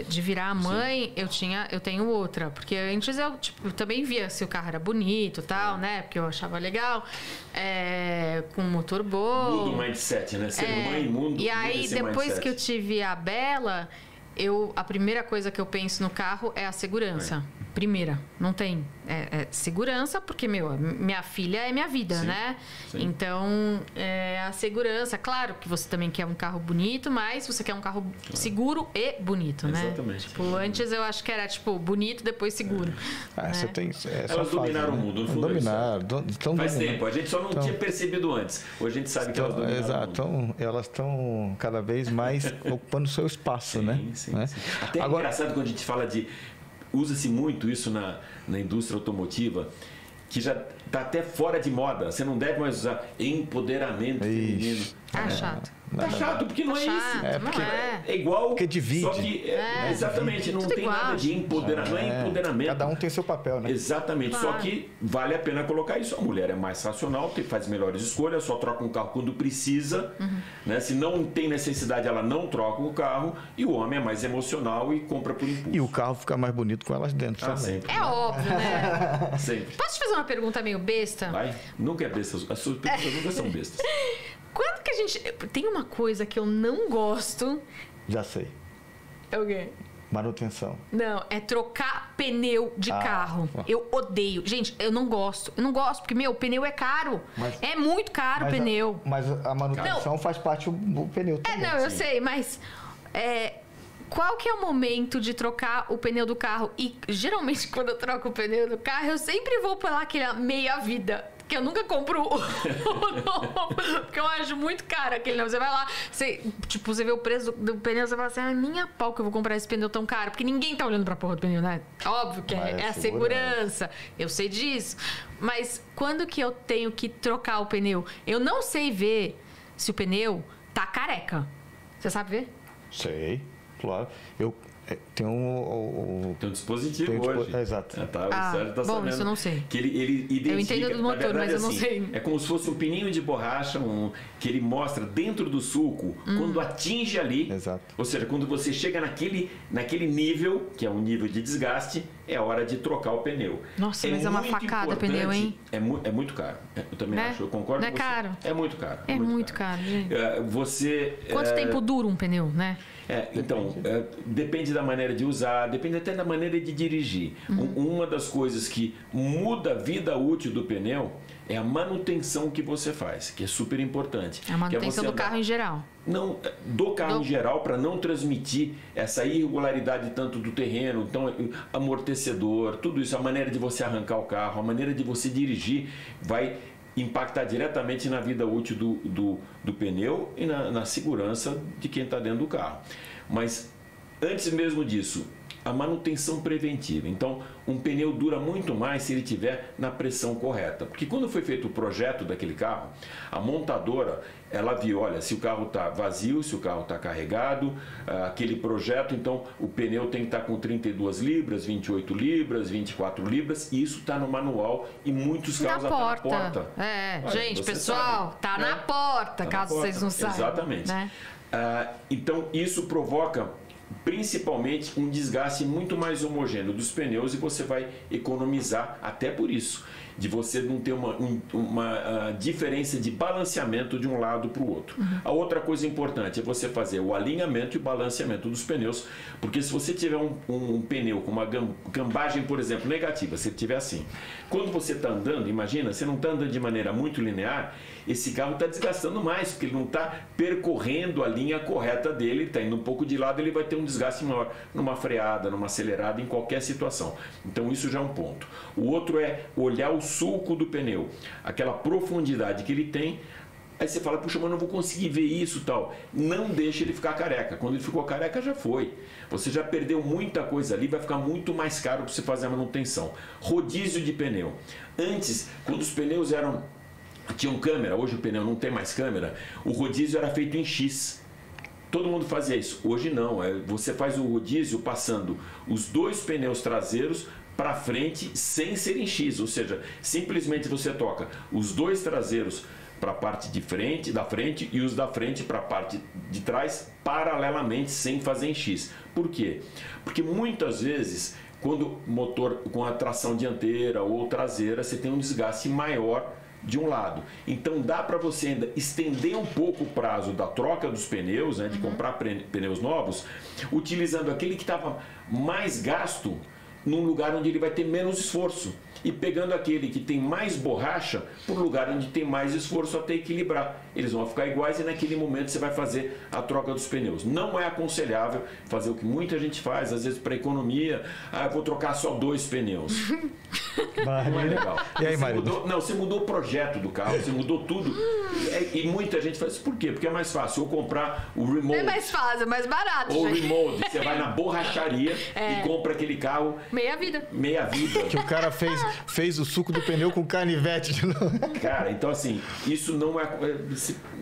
de virar mãe, eu tenho outra. Porque antes eu também via se o carro era bonito e tal, né? Porque eu achava legal. Com motor bom. Muda o mindset, né? Ser mãe, mundo. E aí, depois que eu tive a Bela, a primeira coisa que eu penso no carro é a segurança. Primeira, não tem. Segurança, porque, minha filha é minha vida, né? Sim. Então, a segurança. Claro que você também quer um carro bonito, mas você quer um carro seguro e bonito, né? Exatamente. Antes eu acho que era, bonito, depois seguro. Né? Você tem, elas dominaram o mundo, no fundo. Faz tempo, a gente só não tinha percebido antes. Hoje a gente sabe que elas dominaram o mundo. Elas estão cada vez mais ocupando o seu espaço, né? Sim. Até é engraçado quando a gente fala de... Usa-se muito isso na indústria automotiva, que já está até fora de moda. Você não deve mais usar empoderamento feminino. Chato. Tá chato, porque não é isso. É igual. Porque divide. Só que, exatamente, não tem nada de empoderamento. Não é empoderamento. Cada um tem seu papel, né? Exatamente. Claro. Só que vale a pena colocar isso. A mulher é mais racional, faz melhores escolhas, só troca um carro quando precisa. Né? Se não tem necessidade, ela não troca o carro. E o homem é mais emocional e compra por impulso. E o carro fica mais bonito com elas dentro também. Sempre. É óbvio, né? Sempre. Posso te fazer uma pergunta meio besta? Vai? Nunca é besta. As suas perguntas nunca são bestas. Quando que a gente... Tem uma coisa que eu não gosto... Já sei. É o quê? Manutenção. Não, é trocar pneu de carro. Eu odeio. Gente, eu não gosto. Eu não gosto, porque, pneu é caro. É muito caro o pneu. Mas a manutenção faz parte do pneu também. Eu sei, mas... qual que é o momento de trocar o pneu do carro? E, geralmente, quando eu troco o pneu do carro, eu sempre vou pela aquela meia-vida. Que eu nunca compro o novo, porque eu acho muito caro aquele novo. Você vai lá, você vê o preço do pneu, você fala assim, minha pau que eu vou comprar esse pneu tão caro. Porque ninguém tá olhando pra porra do pneu, né? Óbvio que é a segurança. Eu sei disso. Mas quando que eu tenho que trocar o pneu? Eu não sei ver se o pneu tá careca. Você sabe ver? Sei, claro. Tem um dispositivo hoje. Exato. O Sérgio tá sabendo. Isso eu não sei. Que ele identifica, eu entendo do motor, verdade, mas eu não sei. É como se fosse um pininho de borracha que ele mostra dentro do sulco quando atinge ali. Exato. Ou seja, quando você chega naquele nível, que é um nível de desgaste, é hora de trocar o pneu. Nossa, mas é uma facada o pneu, hein? É muito caro. Eu também acho. Eu concordo com você. Não é caro? É muito caro. É muito caro, gente. Quanto tempo dura um pneu, né? Depende da maneira de usar, depende até da maneira de dirigir. Uma das coisas que muda a vida útil do pneu é a manutenção que você faz, que é super importante. A manutenção do carro em geral. Não, do carro em geral, para não transmitir essa irregularidade tanto do terreno, então amortecedor, tudo isso, a maneira de você arrancar o carro, a maneira de você dirigir vai impactar diretamente na vida útil do pneu e na segurança de quem está dentro do carro. Mas antes mesmo disso, a manutenção preventiva. Então, um pneu dura muito mais se ele tiver na pressão correta. Porque quando foi feito o projeto daquele carro, a montadora, ela viu, olha, se o carro está vazio, se o carro está carregado, aquele projeto, então o pneu tem que estar com 32 libras, 28 libras, 24 libras, e isso está no manual e muitos carros até na porta. Olha, gente, pessoal, sabe, tá na porta, caso vocês não saibam. Exatamente. Né? Então, isso provoca principalmente um desgaste muito mais homogêneo dos pneus e você vai economizar até por isso, de você não ter uma diferença de balanceamento de um lado para o outro. A outra coisa importante é você fazer o alinhamento e o balanceamento dos pneus, porque se você tiver um pneu com uma cambagem, por exemplo, negativa, se ele tiver assim, quando você está andando, imagina, você não está andando de maneira muito linear, esse carro está desgastando mais, porque ele não está percorrendo a linha correta dele, está indo um pouco de lado, ele vai ter um desgaste maior numa freada, numa acelerada, em qualquer situação. Então isso já é um ponto. O outro é olhar o sulco do pneu, aquela profundidade que ele tem. Aí você fala, puxa, mas não vou conseguir ver isso e tal. Não deixe ele ficar careca. Quando ele ficou careca, já foi. Você já perdeu muita coisa ali, vai ficar muito mais caro para você fazer a manutenção. Rodízio de pneu. Antes, quando os pneus tinham câmera, hoje o pneu não tem mais câmera, o rodízio era feito em X. todo mundo fazia isso. Hoje não, você faz o rodízio passando os 2 pneus traseiros para frente sem ser em X, ou seja, simplesmente você toca os 2 traseiros para a parte da frente e os da frente para a parte de trás paralelamente, sem fazer em X. Por quê? Porque muitas vezes, quando motor com a tração dianteira ou traseira, você tem um desgaste maior de um lado. Então dá para você ainda estender um pouco o prazo da troca dos pneus, né, de comprar pneus novos, utilizando aquele que estava mais gasto num lugar onde ele vai ter menos esforço, e pegando aquele que tem mais borracha por lugar onde tem mais esforço até equilibrar. Eles vão ficar iguais e naquele momento você vai fazer a troca dos pneus. Não é aconselhável fazer o que muita gente faz, às vezes para economia, eu vou trocar só 2 pneus. Não é legal. E aí, Marina? Você mudou o projeto do carro, você mudou tudo. E muita gente faz isso. Por quê? Porque é mais fácil. Ou comprar o remote. Não é mais fácil, é mais barato. Ou o remote. Você vai na borracharia e compra aquele carro. Meia vida. Meia vida. Que o cara fez o suco do pneu com canivete de novo. Cara, então assim, isso não é...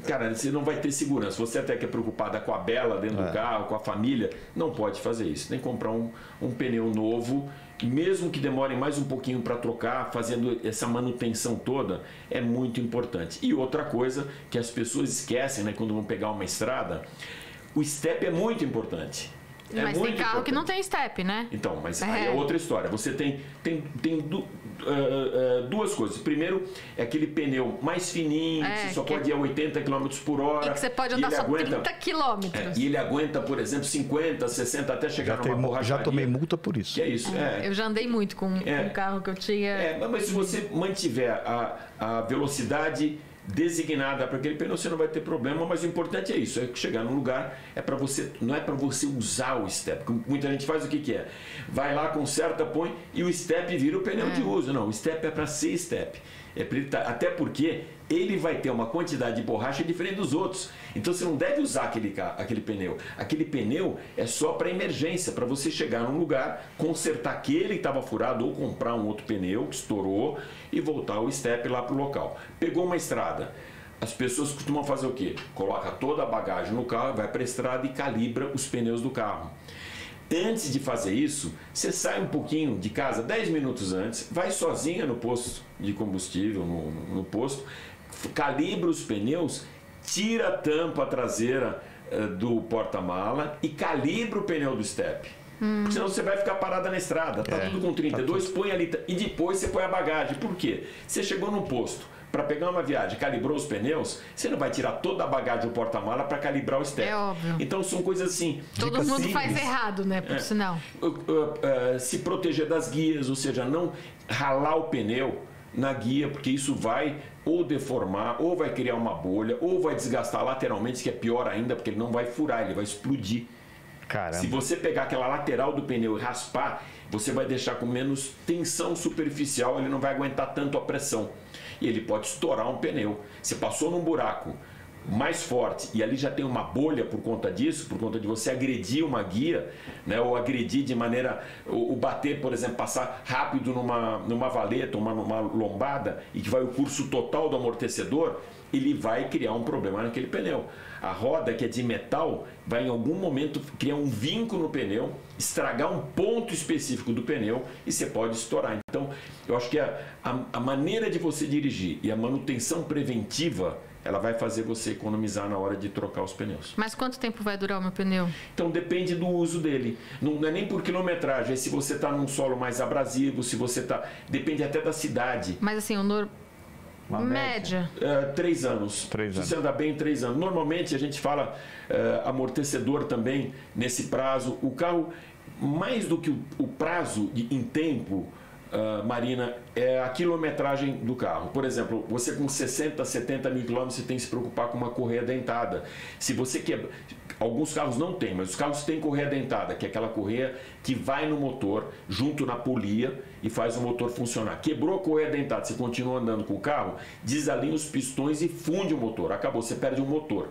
Cara, você não vai ter segurança. Você até que é preocupada com a Bela dentro do carro, com a família, não pode fazer isso. Tem que comprar um pneu novo, mesmo que demore mais um pouquinho para trocar, fazendo essa manutenção toda, é muito importante. E outra coisa que as pessoas esquecem, né, quando vão pegar uma estrada, o step é muito importante. Mas tem carro que não tem step, né? Então, mas aí é outra história. Você tem duas coisas. Primeiro, é aquele pneu mais fininho, que você só pode ir a 80 km por hora. E que você pode andar só 30 km. E ele aguenta, por exemplo, 50, 60, até chegar numa borracharia. Já tomei multa por isso. Que é isso. Eu já andei muito com um carro que eu tinha. Mas se você mantiver a velocidade designada para aquele pneu, você não vai ter problema, mas o importante é isso, é que chegar num lugar, não é para você usar o step. Muita gente faz o que é? Vai lá, conserta, põe e o step vira o pneu de uso. Não, o step é para ser step. Até porque ele vai ter uma quantidade de borracha diferente dos outros. Então você não deve usar aquele pneu. Aquele pneu é só para emergência, para você chegar num lugar, consertar aquele que estava furado ou comprar um outro pneu que estourou e voltar o step lá para o local. Pegou uma estrada. As pessoas costumam fazer o quê? Coloca toda a bagagem no carro, vai para a estrada e calibra os pneus do carro. Antes de fazer isso, você sai um pouquinho de casa 10 minutos antes, vai sozinha no posto de combustível, no posto, calibra os pneus, tira a tampa traseira do porta-mala e calibra o pneu do step. Porque senão você vai ficar parada na estrada, tá tudo com 32, põe ali e depois você põe a bagagem. Por quê? Você chegou no posto para pegar uma viagem, calibrou os pneus, você não vai tirar toda a bagagem do porta-mala para calibrar o step. É óbvio. Então são coisas assim. Todo mundo simples, faz errado, né? Por sinal. Se proteger das guias, ou seja, não ralar o pneu na guia, porque isso vai ou deformar, ou vai criar uma bolha, ou vai desgastar lateralmente, que é pior ainda, porque ele não vai furar, ele vai explodir. Caramba. Se você pegar aquela lateral do pneu e raspar, você vai deixar com menos tensão superficial, ele não vai aguentar tanto a pressão. E ele pode estourar um pneu. Você passou num buraco mais forte e ali já tem uma bolha por conta disso, por conta de você agredir uma guia, né, ou agredir de maneira, ou bater, por exemplo, passar rápido numa valeta, numa lombada, e que vai o curso total do amortecedor, ele vai criar um problema naquele pneu. A roda, que é de metal, vai em algum momento criar um vinco no pneu, estragar um ponto específico do pneu e você pode estourar. Então, eu acho que a maneira de você dirigir e a manutenção preventiva, ela vai fazer você economizar na hora de trocar os pneus. Mas quanto tempo vai durar o meu pneu? Então depende do uso dele. Não é nem por quilometragem, é se você está num solo mais abrasivo, se você está... Depende até da cidade. Mas assim, média. 3 anos. 3 anos. Se você andar bem, 3 anos. Normalmente a gente fala amortecedor também nesse prazo. O carro, mais do que o prazo em tempo, Marina, é a quilometragem do carro. Por exemplo, você com 60, 70 mil quilômetros, você tem que se preocupar com uma correia dentada. Se você quebra... Alguns carros não tem, mas os carros têm correia dentada, que é aquela correia que vai no motor, junto na polia, e faz o motor funcionar. Quebrou a correia dentada, você continua andando com o carro, desalinha os pistões e funde o motor. Acabou, você perde o motor.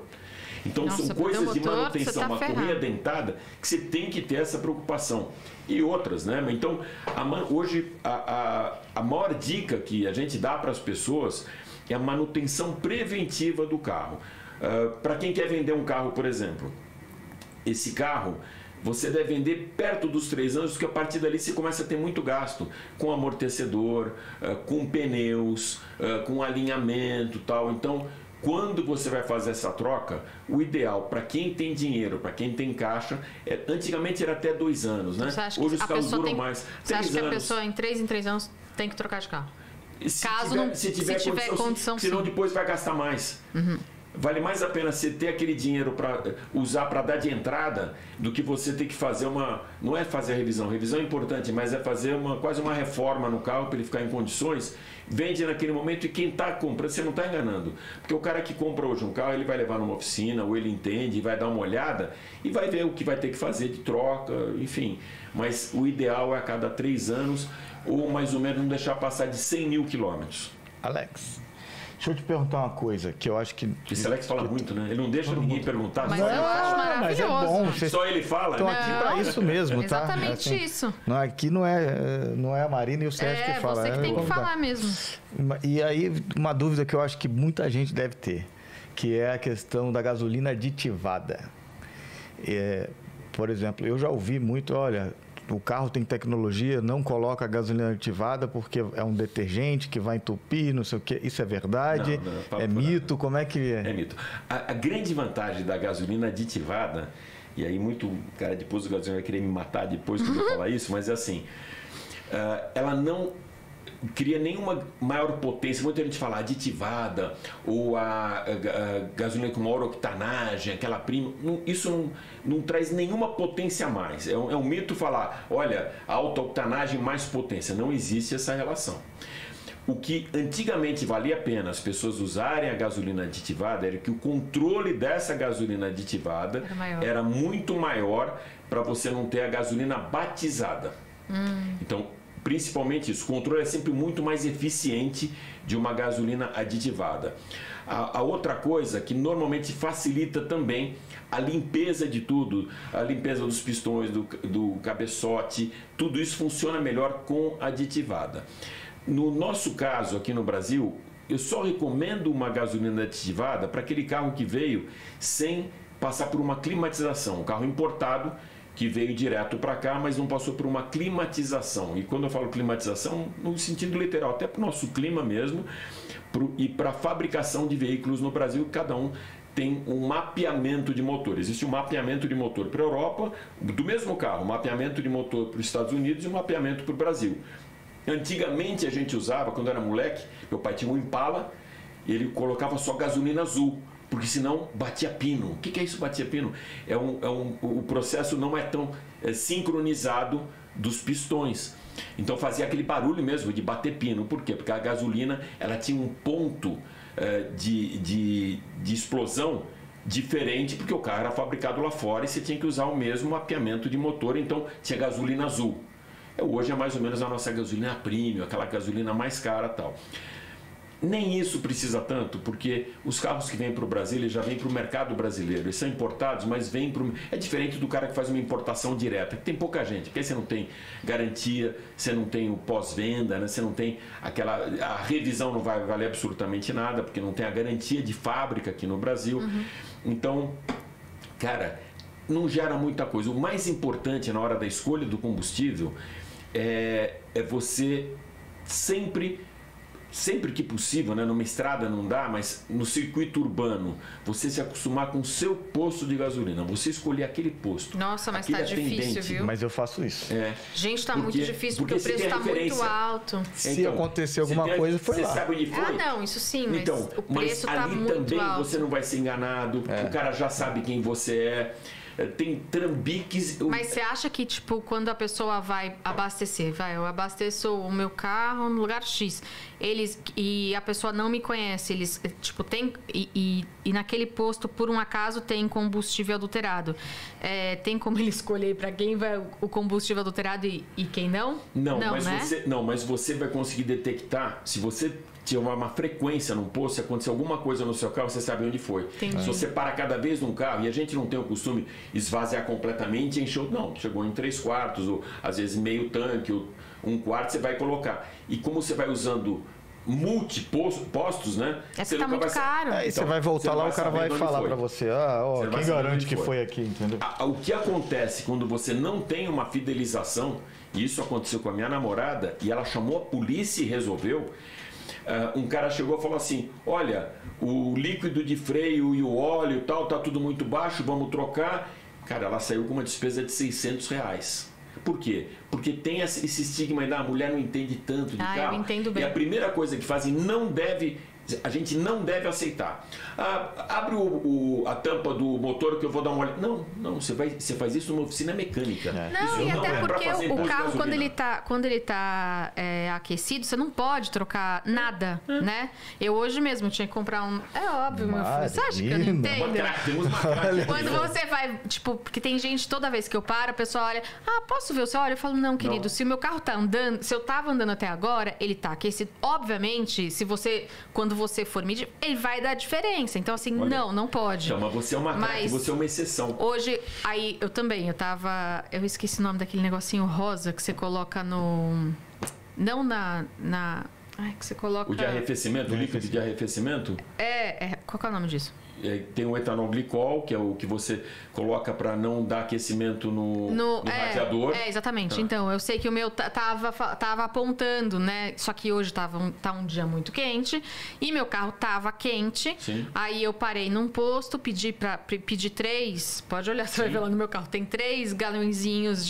Então são coisas de manutenção, uma correia dentada, que você tem que ter essa preocupação. E outras, né? Então, hoje, a maior dica que a gente dá para as pessoas é a manutenção preventiva do carro. Para quem quer vender um carro, por exemplo, esse carro, você deve vender perto dos 3 anos, porque a partir dali você começa a ter muito gasto com amortecedor, com pneus, com alinhamento e tal. Então, quando você vai fazer essa troca, o ideal para quem tem dinheiro, para quem tem caixa, antigamente era até 2 anos, né? Hoje os carros duram mais. Você acha que a pessoa em 3 anos tem que trocar de carro? Se tiver condição, senão depois vai gastar mais. Vale mais a pena você ter aquele dinheiro para usar para dar de entrada do que você ter que fazer não é fazer a revisão é importante, mas é fazer quase uma reforma no carro para ele ficar em condições. Vende naquele momento, e quem está comprando, você não está enganando, porque o cara que compra hoje um carro, ele vai levar numa oficina, ou ele entende, vai dar uma olhada e vai ver o que vai ter que fazer de troca, enfim. Mas o ideal é a cada 3 anos, ou mais ou menos não deixar passar de 100 mil quilômetros. Alex, deixa eu te perguntar uma coisa, que eu acho que... Esse Alex fala muito, né? Ele não deixa ninguém perguntar. Mas eu acho maravilhoso. Mas é bom, só ele fala? Estão aqui para isso mesmo, tá? Exatamente isso. Aqui não é a Marina e o Sérgio que falam. É você que tem que falar mesmo. E aí, uma dúvida que eu acho que muita gente deve ter, que é a questão da gasolina aditivada. Por exemplo, eu já ouvi muito, olha... O carro tem tecnologia, não coloca a gasolina aditivada porque é um detergente que vai entupir, não sei o quê. Isso é verdade? É mito? Como é que é? É mito. A grande vantagem da gasolina aditivada, e aí muito cara de posto de gasolina vai querer me matar depois que eu falar isso, mas é assim, ela não cria nenhuma maior potência. Muita gente fala aditivada ou a gasolina com maior octanagem, aquela prima. Isso não traz nenhuma potência a mais. É um mito falar, olha, alta octanagem mais potência. Não existe essa relação. O que antigamente valia a pena as pessoas usarem a gasolina aditivada era que o controle dessa gasolina aditivada era muito maior para você não ter a gasolina batizada. Então, principalmente isso, o controle é sempre muito mais eficiente de uma gasolina aditivada. A outra coisa que normalmente facilita também a limpeza de tudo, a limpeza dos pistões, do cabeçote, tudo isso funciona melhor com aditivada. No nosso caso aqui no Brasil, eu só recomendo uma gasolina aditivada para aquele carro que veio sem passar por uma climatização, um carro importado que veio direto para cá, mas não passou por uma climatização. E quando eu falo climatização, no sentido literal, até para o nosso clima mesmo, e para a fabricação de veículos no Brasil, cada um tem um mapeamento de motor. Existe um mapeamento de motor para a Europa, do mesmo carro, um mapeamento de motor para os Estados Unidos e um mapeamento para o Brasil. Antigamente a gente usava, quando era moleque, meu pai tinha um Impala, e ele colocava só gasolina azul, porque senão batia pino. O que é isso, batia pino? O processo não é tão sincronizado dos pistões. Então fazia aquele barulho mesmo de bater pino. Por quê? Porque a gasolina ela tinha um ponto de explosão diferente, porque o carro era fabricado lá fora e você tinha que usar o mesmo mapeamento de motor, então tinha gasolina azul. Hoje é mais ou menos a nossa gasolina premium, aquela gasolina mais cara e tal. Nem isso precisa tanto, porque os carros que vêm para o Brasil, eles já vêm para o mercado brasileiro. Eles são importados, mas vêm para o... É diferente do cara que faz uma importação direta, que tem pouca gente, porque aí você não tem garantia, você não tem o pós-venda, né? Você não tem aquela... A revisão não vai valer absolutamente nada, porque não tem a garantia de fábrica aqui no Brasil. Então, cara, não gera muita coisa. O mais importante na hora da escolha do combustível é você sempre que possível, né, numa estrada não dá, mas no circuito urbano, você se acostumar com o seu posto de gasolina, você escolher aquele posto. Nossa, mas tá difícil, viu? Mas eu faço isso. Gente, tá muito difícil, porque o preço tá muito alto. Se acontecer alguma coisa, foi lá. Você sabe onde foi? Não, isso sim, mas então, o preço tá muito alto. Ali também você não vai ser enganado, o cara já sabe quem você é. Tem trambiques. Mas você acha que, tipo, quando a pessoa vai abastecer, eu abasteço o meu carro no lugar X, e a pessoa não me conhece, eles, tipo, tem. E naquele posto, por um acaso, tem combustível adulterado. Tem como ele escolher para quem vai o combustível adulterado e quem não? Não, mas você vai conseguir detectar, se você tiver uma frequência num posto, se acontecer alguma coisa no seu carro, você sabe onde foi. Entendi. Se você para cada vez num carro, e a gente não tem o costume de esvaziar completamente, encheu, não, chegou em 3/4, ou às vezes meio tanque, ou 1/4, você vai colocar. E como você vai usando multipostos, né? Você tá muito caro. Aí você vai voltar lá, o cara vai falar para você, quem garante que foi aqui, entendeu? O que acontece quando você não tem uma fidelização, e isso aconteceu com a minha namorada, e ela chamou a polícia e resolveu. Um cara chegou e falou assim: olha, o líquido de freio e o óleo e tal, tá tudo muito baixo, vamos trocar. Cara, ela saiu com uma despesa de R$600. Por quê? Porque tem esse estigma ainda, a mulher não entende tanto de carro. Eu entendo bem. E a primeira coisa que fazem, a gente não deve aceitar. Abre a tampa do motor que eu vou dar uma olhada. Não, você faz isso numa oficina mecânica. Não, e até porque o carro, quando ele tá aquecido, você não pode trocar nada, né? Eu hoje mesmo tinha que comprar um... É óbvio, meu filho. Você acha que eu não entendo? Temos uma craque. Quando você vai, tipo, porque tem gente, toda vez que eu paro, a pessoa olha, posso ver o seu óleo? Eu falo, não, querido, se o meu carro tá andando, se eu tava andando até agora, ele tá aquecido. Obviamente, quando você for medir, ele vai dar diferença. Então, assim, não pode. Então, mas você é uma craque, você é uma exceção. Hoje, aí, eu esqueci o nome daquele negocinho rosa que você coloca no... Não que você coloca... O de arrefecimento, o líquido de arrefecimento? Qual que é o nome disso? Tem o etanol glicol, que é o que você coloca para não dar aquecimento no radiador. Exatamente. Então, eu sei que o meu tava apontando, né? Só que hoje tá um dia muito quente e meu carro tava quente. Sim. Aí eu parei num posto, pedi 3, pode olhar, você vai ver lá no meu carro, tem 3 galõezinhos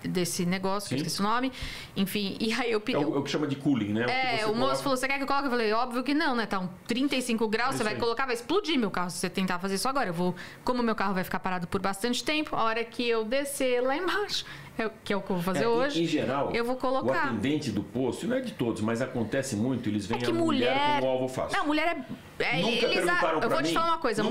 desse negócio, que eu esqueci o nome. Enfim, e aí eu pedi... É o que chama de cooling, né? O moço falou, você quer que eu coloque? Eu falei, óbvio que não, né? Tá 35 graus, você vai colocar, vai explodir meu carro se você tentar fazer isso agora. Como meu carro vai ficar parado por bastante tempo, a hora que eu descer lá embaixo, que é o que eu vou fazer hoje, em geral, eu vou colocar. O atendente do posto, não é de todos, mas acontece muito, eles veem a mulher com o alvo fácil. Não, mulher eu vou te falar uma coisa,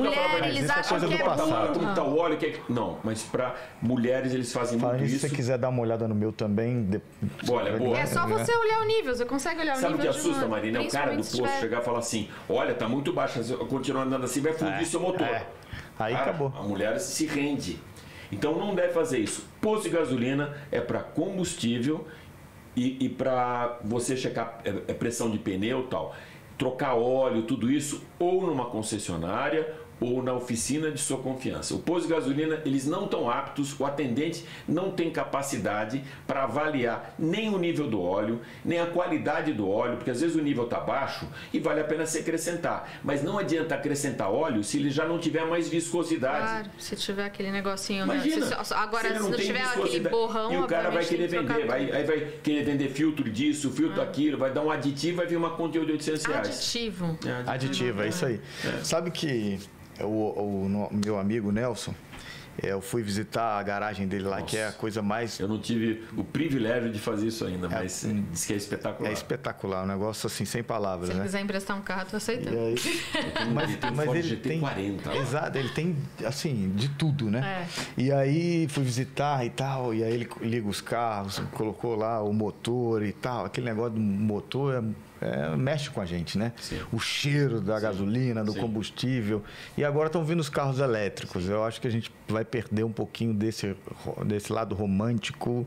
eles acham que é como tá o óleo, não, mas para mulheres eles fazem muito isso. Se você quiser dar uma olhada no meu também, olha, boa. É só você olhar o nível, você consegue olhar o nível. Sabe o que assusta, Marina? O cara do posto chegar e falar assim, olha, tá muito baixo, continuar andando assim, vai fundir seu motor. Aí acabou. A mulher se rende. Então não deve fazer isso. Posto de gasolina é para combustível e para você checar pressão de pneu e tal. Trocar óleo, tudo isso, ou numa concessionária ou na oficina de sua confiança. O posto de gasolina, eles não estão aptos, o atendente não tem capacidade para avaliar nem o nível do óleo, nem a qualidade do óleo, porque às vezes o nível está baixo e vale a pena se acrescentar. Mas não adianta acrescentar óleo se ele já não tiver mais viscosidade. Claro, se tiver aquele negocinho... Imagina, agora, se não tiver aquele borrão... E o cara vai querer vender, aí vai querer vender filtro disso, filtro daquilo, vai dar um aditivo, vai vir uma conta de R$800. Aditivo, é isso aí. Sabe que... O meu amigo Nelson, eu fui visitar a garagem dele lá, que é a coisa mais... Eu não tive o privilégio de fazer isso ainda, mas diz que é espetacular. É espetacular, um negócio assim, sem palavras, Se né? ele quiser emprestar um carro, tô aceitando. Mas ele tem... GT40. Exato, ele tem, assim, de tudo, né? E aí fui visitar e tal, e aí ele liga os carros, colocou lá o motor e tal, aquele negócio do motor mexe com a gente, né? Sim. O cheiro da gasolina, do combustível. E agora estão vindo os carros elétricos. Eu acho que a gente vai perder um pouquinho desse lado romântico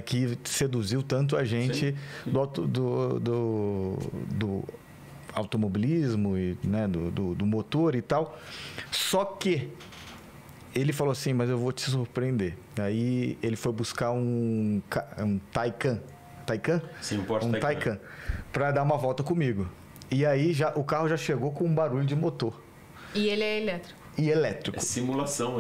que seduziu tanto a gente do automobilismo e, né, do motor e tal. Só que ele falou assim, mas eu vou te surpreender. Aí ele foi buscar um Taycan. Taycan? Sim, um Porsche Taycan. Para dar uma volta comigo. E aí o carro já chegou com um barulho de motor. E ele é elétrico? E elétrico. É simulação,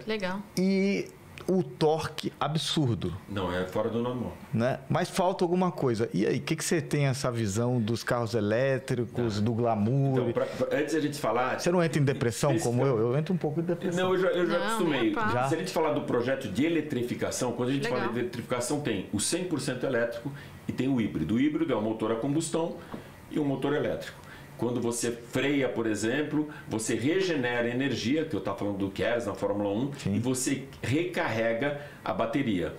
Legal. E o torque absurdo. Não, é fora do normal. Né? Mas falta alguma coisa. E aí, o que você tem essa visão dos carros elétricos, do glamour? Então, antes a gente falar... Você não entra em depressão como eu? Eu entro um pouco em depressão. Não, eu já acostumei. Se a gente falar do projeto de eletrificação, quando a gente fala de eletrificação, tem o 100% elétrico e tem o híbrido. O híbrido é um motor a combustão e um motor elétrico. Quando você freia, por exemplo, você regenera energia, que eu estava falando do KERS na Fórmula 1, Sim. e você recarrega a bateria.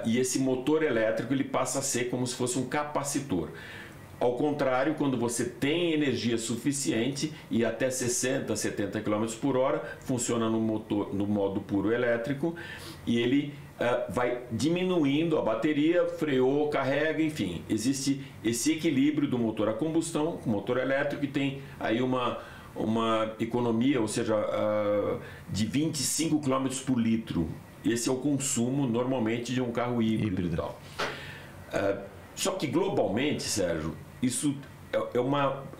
E esse motor elétrico ele passa a ser como se fosse um capacitor. Ao contrário, quando você tem energia suficiente e até 60, 70 km por hora, funciona no modo puro elétrico e ele vai diminuindo a bateria, freou, carrega, enfim. Existe esse equilíbrio do motor a combustão com o motor elétrico e tem aí uma economia, ou seja, de 25 km por litro. Esse é o consumo normalmente de um carro híbrido. E tal. Só que globalmente, Sérgio, isso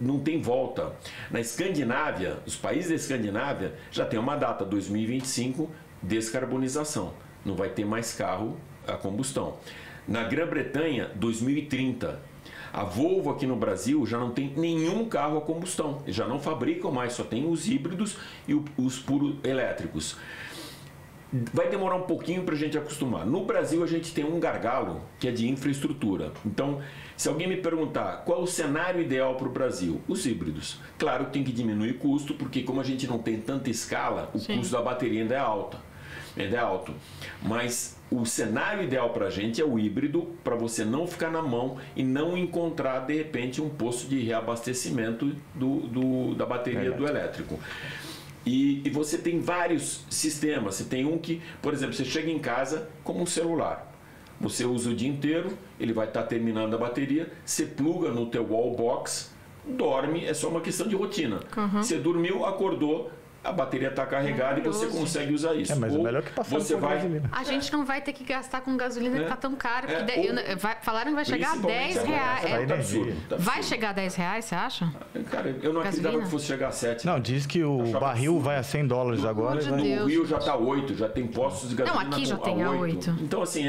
não tem volta. Na Escandinávia, os países da Escandinávia já tem uma data, 2025, descarbonização. Não vai ter mais carro a combustão. Na Grã-Bretanha, 2030. A Volvo aqui no Brasil já não tem nenhum carro a combustão. Eles já não fabricam mais, só tem os híbridos e os puro elétricos. Vai demorar um pouquinho para a gente acostumar. No Brasil a gente tem um gargalo que é de infraestrutura. Então, se alguém me perguntar qual é o cenário ideal para o Brasil, os híbridos. Claro que tem que diminuir o custo, porque como a gente não tem tanta escala, o custo da bateria ainda é alto. Mas o cenário ideal para a gente é o híbrido, para você não ficar na mão e não encontrar de repente um posto de reabastecimento da bateria do elétrico. E você tem vários sistemas. Você tem um que, por exemplo, você chega em casa como um celular. Você usa o dia inteiro, ele vai estar terminando a bateria, você pluga no teu wall box, dorme, é só uma questão de rotina. Você dormiu, acordou, a bateria está carregada e você consegue usar isso. Mas é melhor que passar por gasolina. A gente não vai ter que gastar com gasolina que está tão caro. Falaram que vai chegar a 10 reais. Vai chegar a 10 reais, você acha? Cara, eu não acreditava que fosse chegar a 7. Não, diz que o barril vai a $100 agora. No Rio já está 8, já tem postos de gasolina. Não, aqui já tem a 8. Então, assim,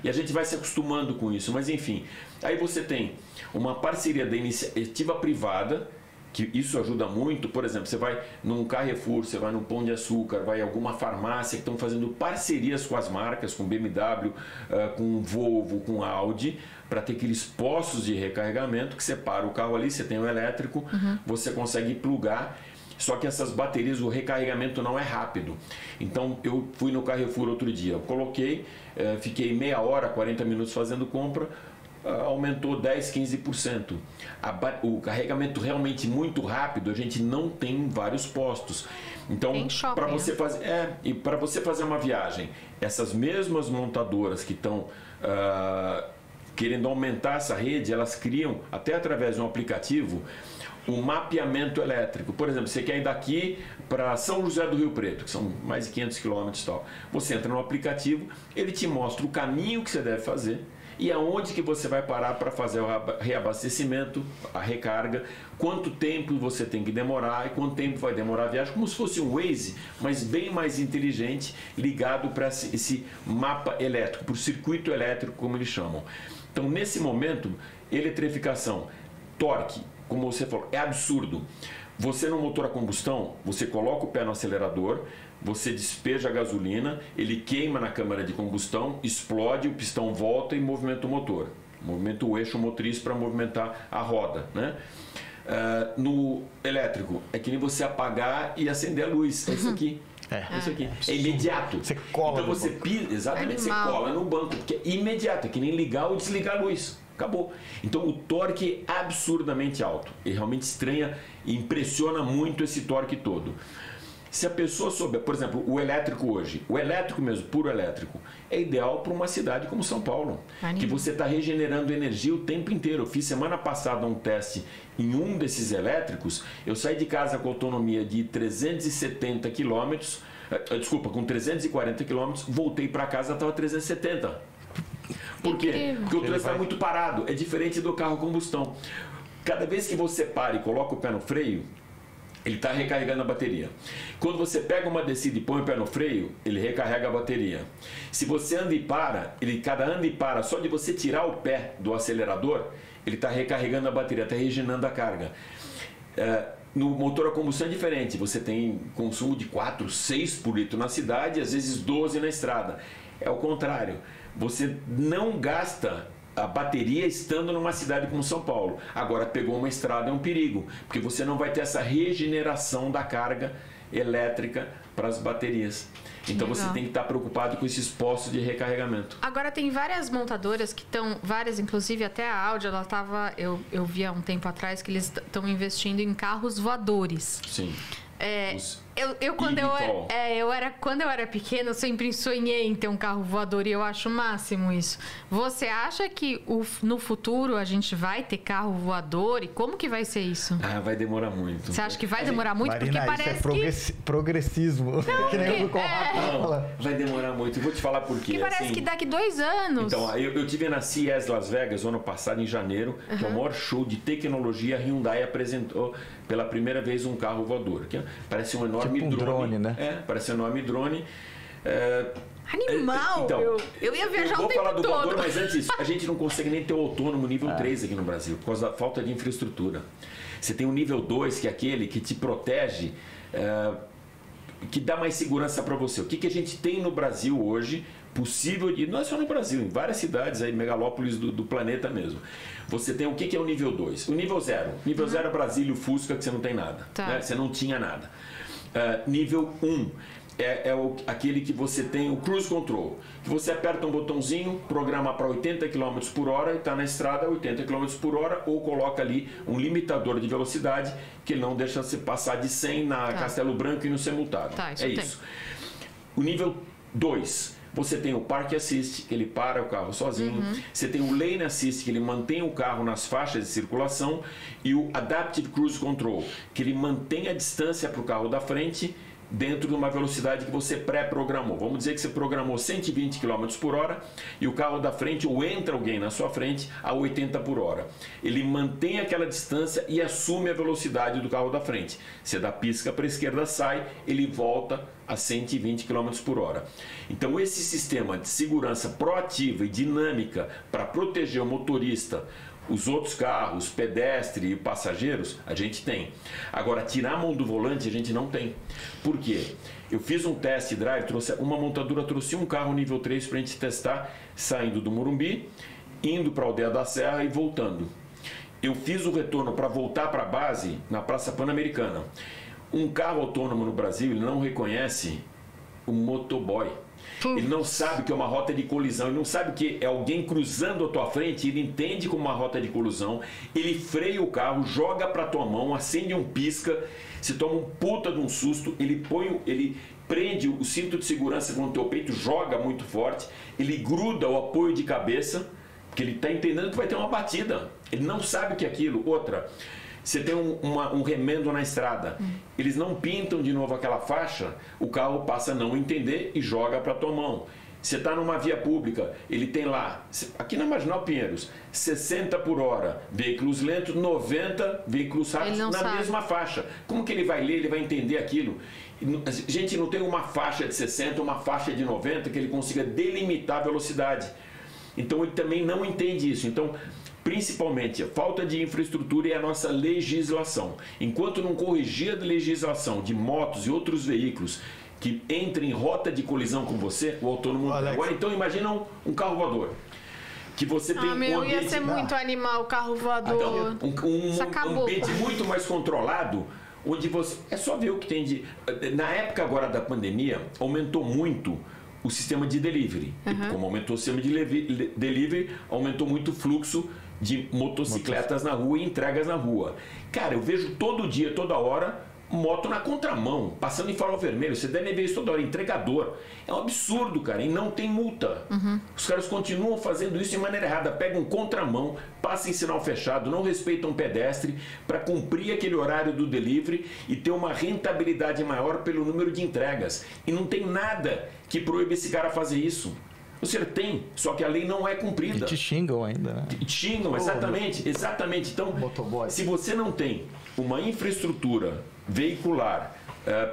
e a gente vai se acostumando com isso. Mas, enfim, aí você tem uma parceria da iniciativa privada, que isso ajuda muito. Por exemplo, você vai num Carrefour, você vai num Pão de Açúcar, vai em alguma farmácia que estão fazendo parcerias com as marcas, com BMW, com Volvo, com Audi, para ter aqueles postos de recarregamento que você para o carro ali, você tem o elétrico, você consegue plugar. Só que essas baterias, o recarregamento não é rápido. Então, eu fui no Carrefour outro dia, eu coloquei, fiquei meia hora, 40 minutos fazendo compra, aumentou 10, 15%. O carregamento realmente muito rápido, a gente não tem em vários postos. Então, para você fazer uma viagem, essas mesmas montadoras que estão querendo aumentar essa rede, elas criam, até através de um aplicativo, um mapeamento elétrico. Por exemplo, você quer ir daqui para São José do Rio Preto, que são mais de 500 quilômetros e tal. Você entra no aplicativo, ele te mostra o caminho que você deve fazer e aonde que você vai parar para fazer o reabastecimento, a recarga, quanto tempo você tem que demorar e quanto tempo vai demorar a viagem, como se fosse um Waze, mas bem mais inteligente, ligado para esse mapa elétrico, para o circuito elétrico, como eles chamam. Então, nesse momento, eletrificação, torque, como você falou, é absurdo. Você no motor a combustão, você coloca o pé no acelerador, você despeja a gasolina, ele queima na câmara de combustão, explode, o pistão volta e movimenta o motor. Movimenta o eixo motriz para movimentar a roda, né? No elétrico, é que nem você apagar e acender a luz. É isso aqui. Isso aqui. É imediato. Você cola então você pisa, exatamente, você cola no banco, porque é imediato, é que nem ligar ou desligar a luz. Acabou. Então o torque é absurdamente alto. Ele realmente estranha e impressiona muito esse torque todo. Se a pessoa souber, por exemplo, o elétrico hoje, o elétrico mesmo, puro elétrico, é ideal para uma cidade como São Paulo, que você está regenerando energia o tempo inteiro. Eu fiz semana passada um teste em um desses elétricos, eu saí de casa com autonomia de 370 km, com 340 km, voltei para casa, estava 370. Por quê? Porque o trânsito está muito parado, é diferente do carro a combustão. Cada vez que você para e coloca o pé no freio, ele está recarregando a bateria. Quando você pega uma descida e põe o pé no freio, ele recarrega a bateria. Se você anda e para, cada anda e para, só de você tirar o pé do acelerador, ele está recarregando a bateria, está regenerando a carga. No motor a combustão é diferente, você tem consumo de 4, 6 por litro na cidade, às vezes 12 na estrada. É o contrário, você não gasta a bateria estando numa cidade como São Paulo. Agora, pegou uma estrada, é um perigo, porque você não vai ter essa regeneração da carga elétrica para as baterias. Então você tem que estar preocupado com esses postos de recarregamento. Agora tem várias montadoras que estão, inclusive até a Audi, ela estava, eu vi há um tempo atrás que eles estão investindo em carros voadores. Sim. Quando eu era pequena, eu sempre sonhei em ter um carro voador e eu acho o máximo isso. Você acha que no futuro a gente vai ter carro voador e como que vai ser isso? Vai demorar muito. Você acha que vai demorar muito? Marina, porque parece isso é progressismo. Não, que nem o Conrado. Vai demorar muito. Eu vou te falar por quê. Que parece que daqui 2 anos. Então, eu tive na CES Las Vegas ano passado, em janeiro, que é o maior show de tecnologia. A Hyundai apresentou pela primeira vez um carro voador. Que parece um enorme drone, né? Parece um enorme drone. Animal! Então, eu ia viajar o tempo todo. Vou falar do voador, mas antes disso, a gente não consegue nem ter o autônomo nível 3 aqui no Brasil, por causa da falta de infraestrutura. Você tem o nível 2, que é aquele que te protege, que dá mais segurança para você. O que a gente tem no Brasil hoje, possível, e não é só no Brasil, em várias cidades, aí, megalópolis do planeta mesmo. Você tem o que é o nível 2? O nível 0. Nível 0 é Brasília, o Fusca, que você não tem nada. Né? Você não tinha nada. Nível 1 é aquele que você tem o Cruise Control, que você aperta um botãozinho, programa para 80 km por hora e está na estrada 80 km por hora, ou coloca ali um limitador de velocidade que não deixa você passar de 100 na Castelo Branco e não ser multado. Isso. O nível 2, você tem o Park Assist, que ele para o carro sozinho. Você tem o Lane Assist, que ele mantém o carro nas faixas de circulação. E o Adaptive Cruise Control, que ele mantém a distância para o carro da frente dentro de uma velocidade que você pré-programou. Vamos dizer que você programou 120 km por hora e o carro da frente, ou entra alguém na sua frente, a 80 por hora. Ele mantém aquela distância e assume a velocidade do carro da frente. Você dá pisca para a esquerda, sai, ele volta a 120 km por hora. Então esse sistema de segurança proativa e dinâmica para proteger o motorista, os outros carros, pedestre e passageiros, a gente tem. Agora, tirar a mão do volante, a gente não tem. Por quê? Eu fiz um test drive, uma montadora trouxe um carro nível 3 para a gente testar, saindo do Morumbi, indo para a Aldeia da Serra e voltando. Eu fiz o retorno para voltar para a base na Praça Pan-Americana. Um carro autônomo no Brasil, ele não reconhece o motoboy. Ele não sabe que é uma rota de colisão, ele não sabe que é alguém cruzando a tua frente, ele entende como uma rota de colisão, ele freia o carro, joga para tua mão, acende um pisca, se toma um puta de um susto, ele prende o cinto de segurança com o teu peito, joga muito forte, ele gruda o apoio de cabeça, porque ele está entendendo que vai ter uma batida, ele não sabe o que é aquilo. Outra, você tem um remendo na estrada, eles não pintam de novo aquela faixa, o carro passa a não entender e joga para a tua mão. Você está numa via pública, ele tem lá, aqui na Marginal Pinheiros, 60 por hora, veículos lentos, 90 veículos rápidos na mesma faixa. Como que ele vai ler, ele vai entender aquilo? A gente não tem uma faixa de 60, uma faixa de 90 que ele consiga delimitar a velocidade. Então ele também não entende isso. Então, principalmente, a falta de infraestrutura e a nossa legislação. Enquanto não corrigir a legislação de motos e outros veículos que entrem em rota de colisão com você, o autônomo... Agora, então, imagina um carro voador. Que você tem ia ser muito animal o carro voador. Então, um ambiente muito mais controlado, onde você... É só ver o que tem de... Na época agora da pandemia, aumentou muito o sistema de delivery. E como aumentou o sistema de delivery, aumentou muito o fluxo de motocicletas na rua e entregas na rua. Cara, eu vejo todo dia, toda hora, moto na contramão, passando em farol vermelho. Você deve ver isso toda hora, entregador. É um absurdo, cara, e não tem multa. Os caras continuam fazendo isso de maneira errada. Pegam contramão, passam em sinal fechado, não respeitam pedestre para cumprir aquele horário do delivery e ter uma rentabilidade maior pelo número de entregas. E não tem nada que proíbe esse cara fazer isso. Ou seja, tem, só que a lei não é cumprida. E te xingam ainda, né? Te xingam, exatamente. Então, se você não tem uma infraestrutura veicular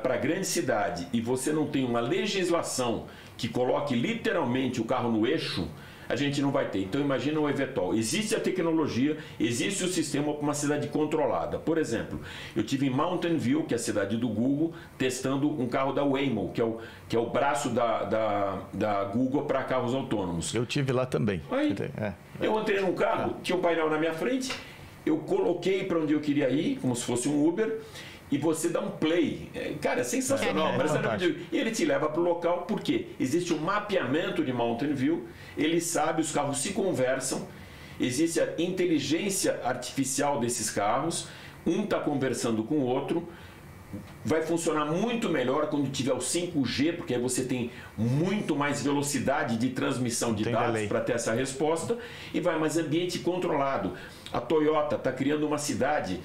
para a grande cidade e você não tem uma legislação que coloque literalmente o carro no eixo, a gente não vai ter. Então imagina o eVTOL. Existe a tecnologia, existe o sistema para uma cidade controlada. Por exemplo, eu tive em Mountain View, que é a cidade do Google, testando um carro da Waymo, que é o braço da Google para carros autônomos. Eu tive lá também. Aí, eu entrei num carro, tinha um painel na minha frente, eu coloquei para onde eu queria ir, como se fosse um Uber, e você dá um play. Cara, é sensacional. E ele te leva para o local, porque existe um mapeamento de Mountain View, ele sabe, os carros se conversam, existe a inteligência artificial desses carros, um está conversando com o outro. Vai funcionar muito melhor quando tiver o 5G, porque aí você tem muito mais velocidade de transmissão de dados para ter essa resposta, e vai mais ambiente controlado. A Toyota está criando uma cidade,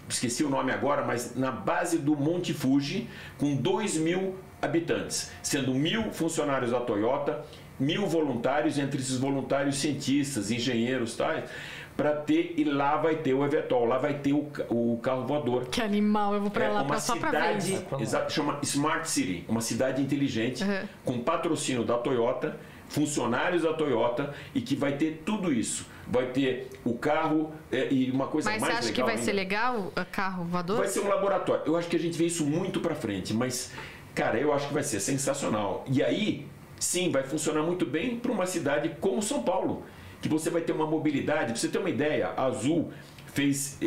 esqueci o nome agora, mas na base do Monte Fuji, com 2.000 habitantes, sendo 1.000 funcionários da Toyota, 1.000 voluntários, entre esses voluntários cientistas, engenheiros, para ter, e lá vai ter o eVTOL, lá vai ter o carro voador. Que animal, eu vou para lá só para ver isso. Exato, chama Smart City, uma cidade inteligente, com patrocínio da Toyota, funcionários da Toyota, e que vai ter tudo isso. Vai ter o carro e uma coisa mais legal. Mas você acha que vai ser legal o carro voador? Vai ser um laboratório. Eu acho que a gente vê isso muito para frente, mas, cara, eu acho que vai ser sensacional. E aí, sim, vai funcionar muito bem para uma cidade como São Paulo, que você vai ter uma mobilidade. Pra você ter uma ideia, a Azul fez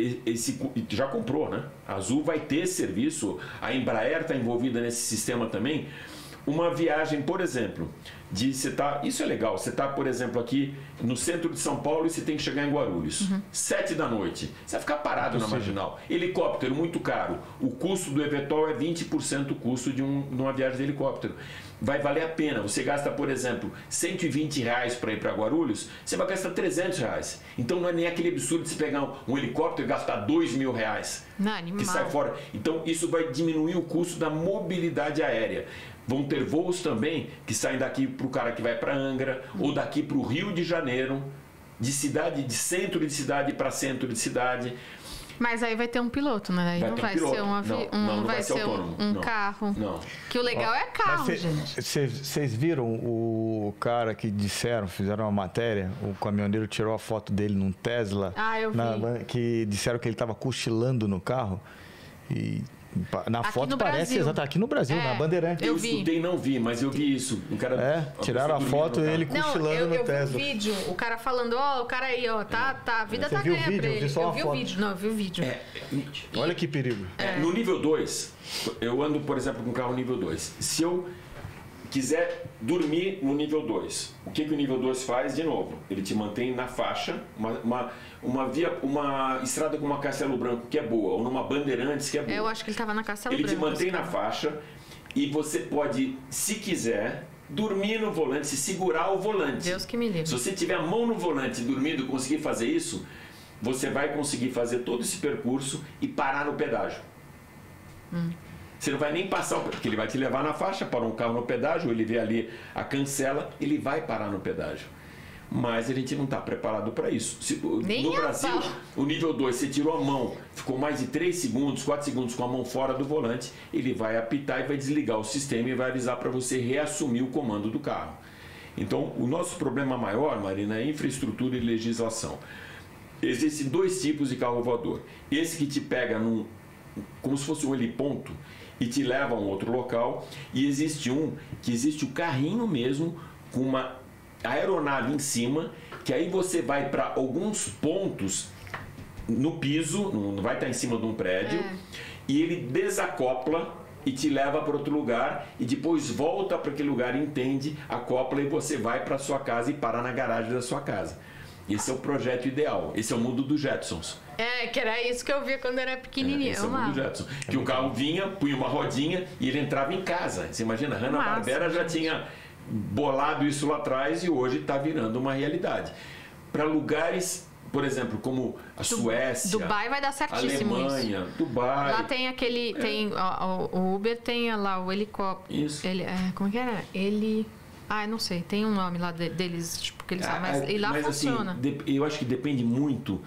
já comprou, né? A Azul vai ter esse serviço, a Embraer está envolvida nesse sistema também. Uma viagem, por exemplo, isso é legal, você está, por exemplo, aqui no centro de São Paulo e você tem que chegar em Guarulhos, 7 da noite, você vai ficar parado na Marginal. Helicóptero, muito caro, o custo do eVTOL é 20% do custo de uma viagem de helicóptero. Vai valer a pena. Você gasta, por exemplo, R$120 para ir para Guarulhos, você vai gastar R$300. Então não é nem aquele absurdo de você pegar um helicóptero e gastar R$2.000, que sai fora. Então isso vai diminuir o custo da mobilidade aérea. Vão ter voos também que saem daqui para o cara que vai para Angra, ou daqui para o Rio de Janeiro, de centro de cidade para centro de cidade. Mas aí vai ter um piloto, né? Aí não vai ser um avião, não vai ser um carro. Não. Que o legal é carro, gente. Vocês viram o cara que fizeram uma matéria, o caminhoneiro tirou a foto dele num Tesla. Eu vi. Que disseram que ele estava cochilando no carro e... Na aqui foto parece exatamente aqui no Brasil, na Bandeirante. Eu escutei, não vi, mas eu vi isso. O cara, tiraram a foto e ele cochilando no Tesla. Eu vi o vídeo, o cara falando, o cara aí, a vida tá ganha pra ele. Eu vi o vídeo, eu vi o vídeo. Olha que perigo. No nível 2, eu ando, por exemplo, com um carro nível 2. Se eu quiser dormir no nível 2, o que o nível 2 faz? De novo, ele te mantém na faixa, uma estrada com uma Castelo Branco que é boa, ou numa Bandeirantes que é boa. Eu acho que ele estava na Castelo Branco. Ele te mantém na faixa e você pode, se quiser, dormir no volante, se segurar o volante. Deus que me livre. Se você tiver a mão no volante dormindo e conseguir fazer isso, você vai conseguir fazer todo esse percurso e parar no pedágio. Você não vai nem passar, porque ele vai te levar na faixa, para um carro no pedágio, ele vê ali a cancela, ele vai parar no pedágio. Mas a gente não está preparado para isso. No Brasil, o nível 2, você tirou a mão, ficou mais de 3 segundos, 4 segundos com a mão fora do volante, ele vai apitar e vai desligar o sistema e vai avisar para você reassumir o comando do carro. Então, o nosso problema maior, Marina, é infraestrutura e legislação. Existem 2 tipos de carro voador. Esse que te pega como se fosse um heliponto e te leva a um outro local, e existe o carrinho mesmo com uma aeronave em cima, que aí você vai para alguns pontos no piso, não vai estar em cima de um prédio, e ele desacopla e te leva para outro lugar e depois volta para aquele lugar, entende, acopla e você vai para sua casa e para na garagem da sua casa. Esse é o projeto ideal, esse é o mundo dos Jetsons. Que era isso que eu via quando era pequenininha. Esse é o mundo dos Jetsons. Que o carro vinha, punha uma rodinha e ele entrava em casa. Você imagina, Hanna-Barbera já tinha bolado isso lá atrás e hoje está virando uma realidade. Para lugares, por exemplo, como a Suécia, Dubai vai dar certíssimo Alemanha, isso. Dubai. Lá tem aquele, o Uber tem lá o helicóptero. Isso. Como que era? Não sei, tem um nome lá deles, tipo, que eles mas e lá mas funciona. Assim, eu acho que depende muito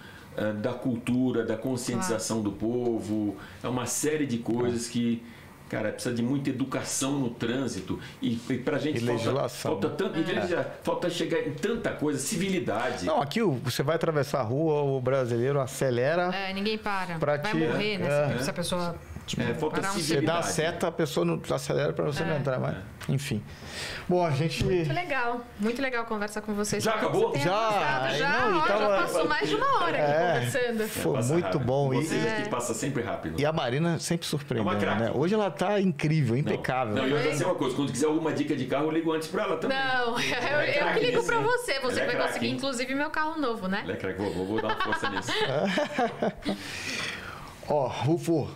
da cultura, da conscientização do povo, é uma série de coisas que, cara, precisa de muita educação no trânsito e pra gente falta chegar em tanta coisa, civilidade. Não, aqui você vai atravessar a rua, o brasileiro acelera. Ninguém para. Vai morrer, né? Se a pessoa Falta parar um Você dá a civilidade. seta, a pessoa não acelera para você não entrar mais. Enfim. Bom, a gente... Muito legal conversar com vocês. Já acabou? Você tenha Já. gostado. Já, Não, ó, então, já passou mais de uma hora aqui conversando. Foi Passa muito rápido. bom. Vocês aqui passa sempre rápido. E a Marina sempre surpreendendo, É uma craque. né? Hoje ela tá incrível, impecável. Não, e eu já sei uma coisa, quando quiser alguma dica de carro, eu ligo antes pra ela também. Não, eu que ligo pra você. Você Ela é vai craque, conseguir, hein? inclusive, meu carro novo, né? Ela é craque, vou dar uma força nisso. Ó, Rufo,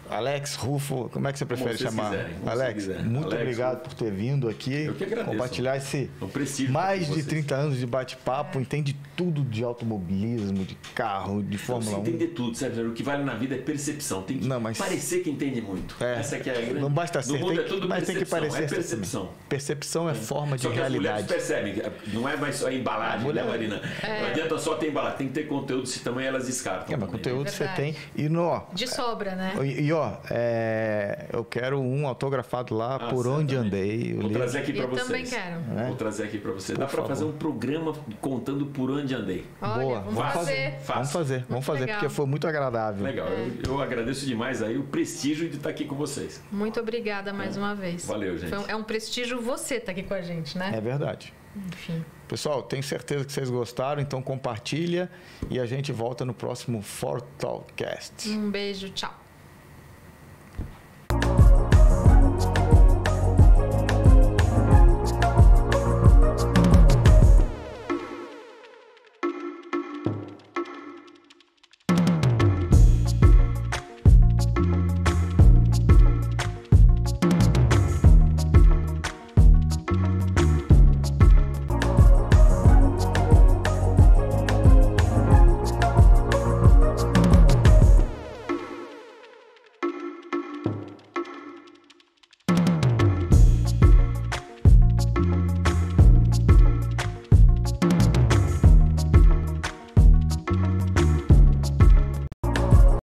Alex, Rufo, como é que você prefere vocês chamar? quiserem, como Alex, vocês quiserem. muito Alex, obrigado Rufo. por ter vindo aqui. Eu que agradeço. Compartilhar esse É um prestígio mais pra de vocês. 30 anos de bate-papo, entende tudo de automobilismo, de carro, de Fórmula 1. Você entender tudo, Sérgio. O que vale na vida é percepção. Tem que Não, mas- parecer que entende muito. É. Essa que é a grande... Não basta ser, No mundo é tudo mas tem que percepção, parecer é ser percepção. também. Percepção é forma de Só que as mulheres realidade. percebem, não é mais só a embalagem, mulher- né, Marina? Não adianta só ter embalagem, tem que ter conteúdo, se também elas descartam. É, mas também. conteúdo você Verdade. tem. E no, ó, De sobra, né? eu quero um autografado lá Ah, por onde certamente. andei. o Vou livro. trazer aqui pra Eu vocês. também quero. Vou trazer aqui pra você. Por Dá pra favor. fazer um programa contando por onde andei. Olha, Boa, vamos vamos fazer. Vamos fazer, Muito legal. porque foi muito agradável. Legal, eu agradeço demais aí o prestígio de estar aqui com vocês. Muito obrigada mais uma vez. Valeu, gente. É um prestígio você estar aqui com a gente, né? É verdade. Enfim. Pessoal, tenho certeza que vocês gostaram, então compartilha e a gente volta no próximo Ford Talkcast. Um beijo, tchau.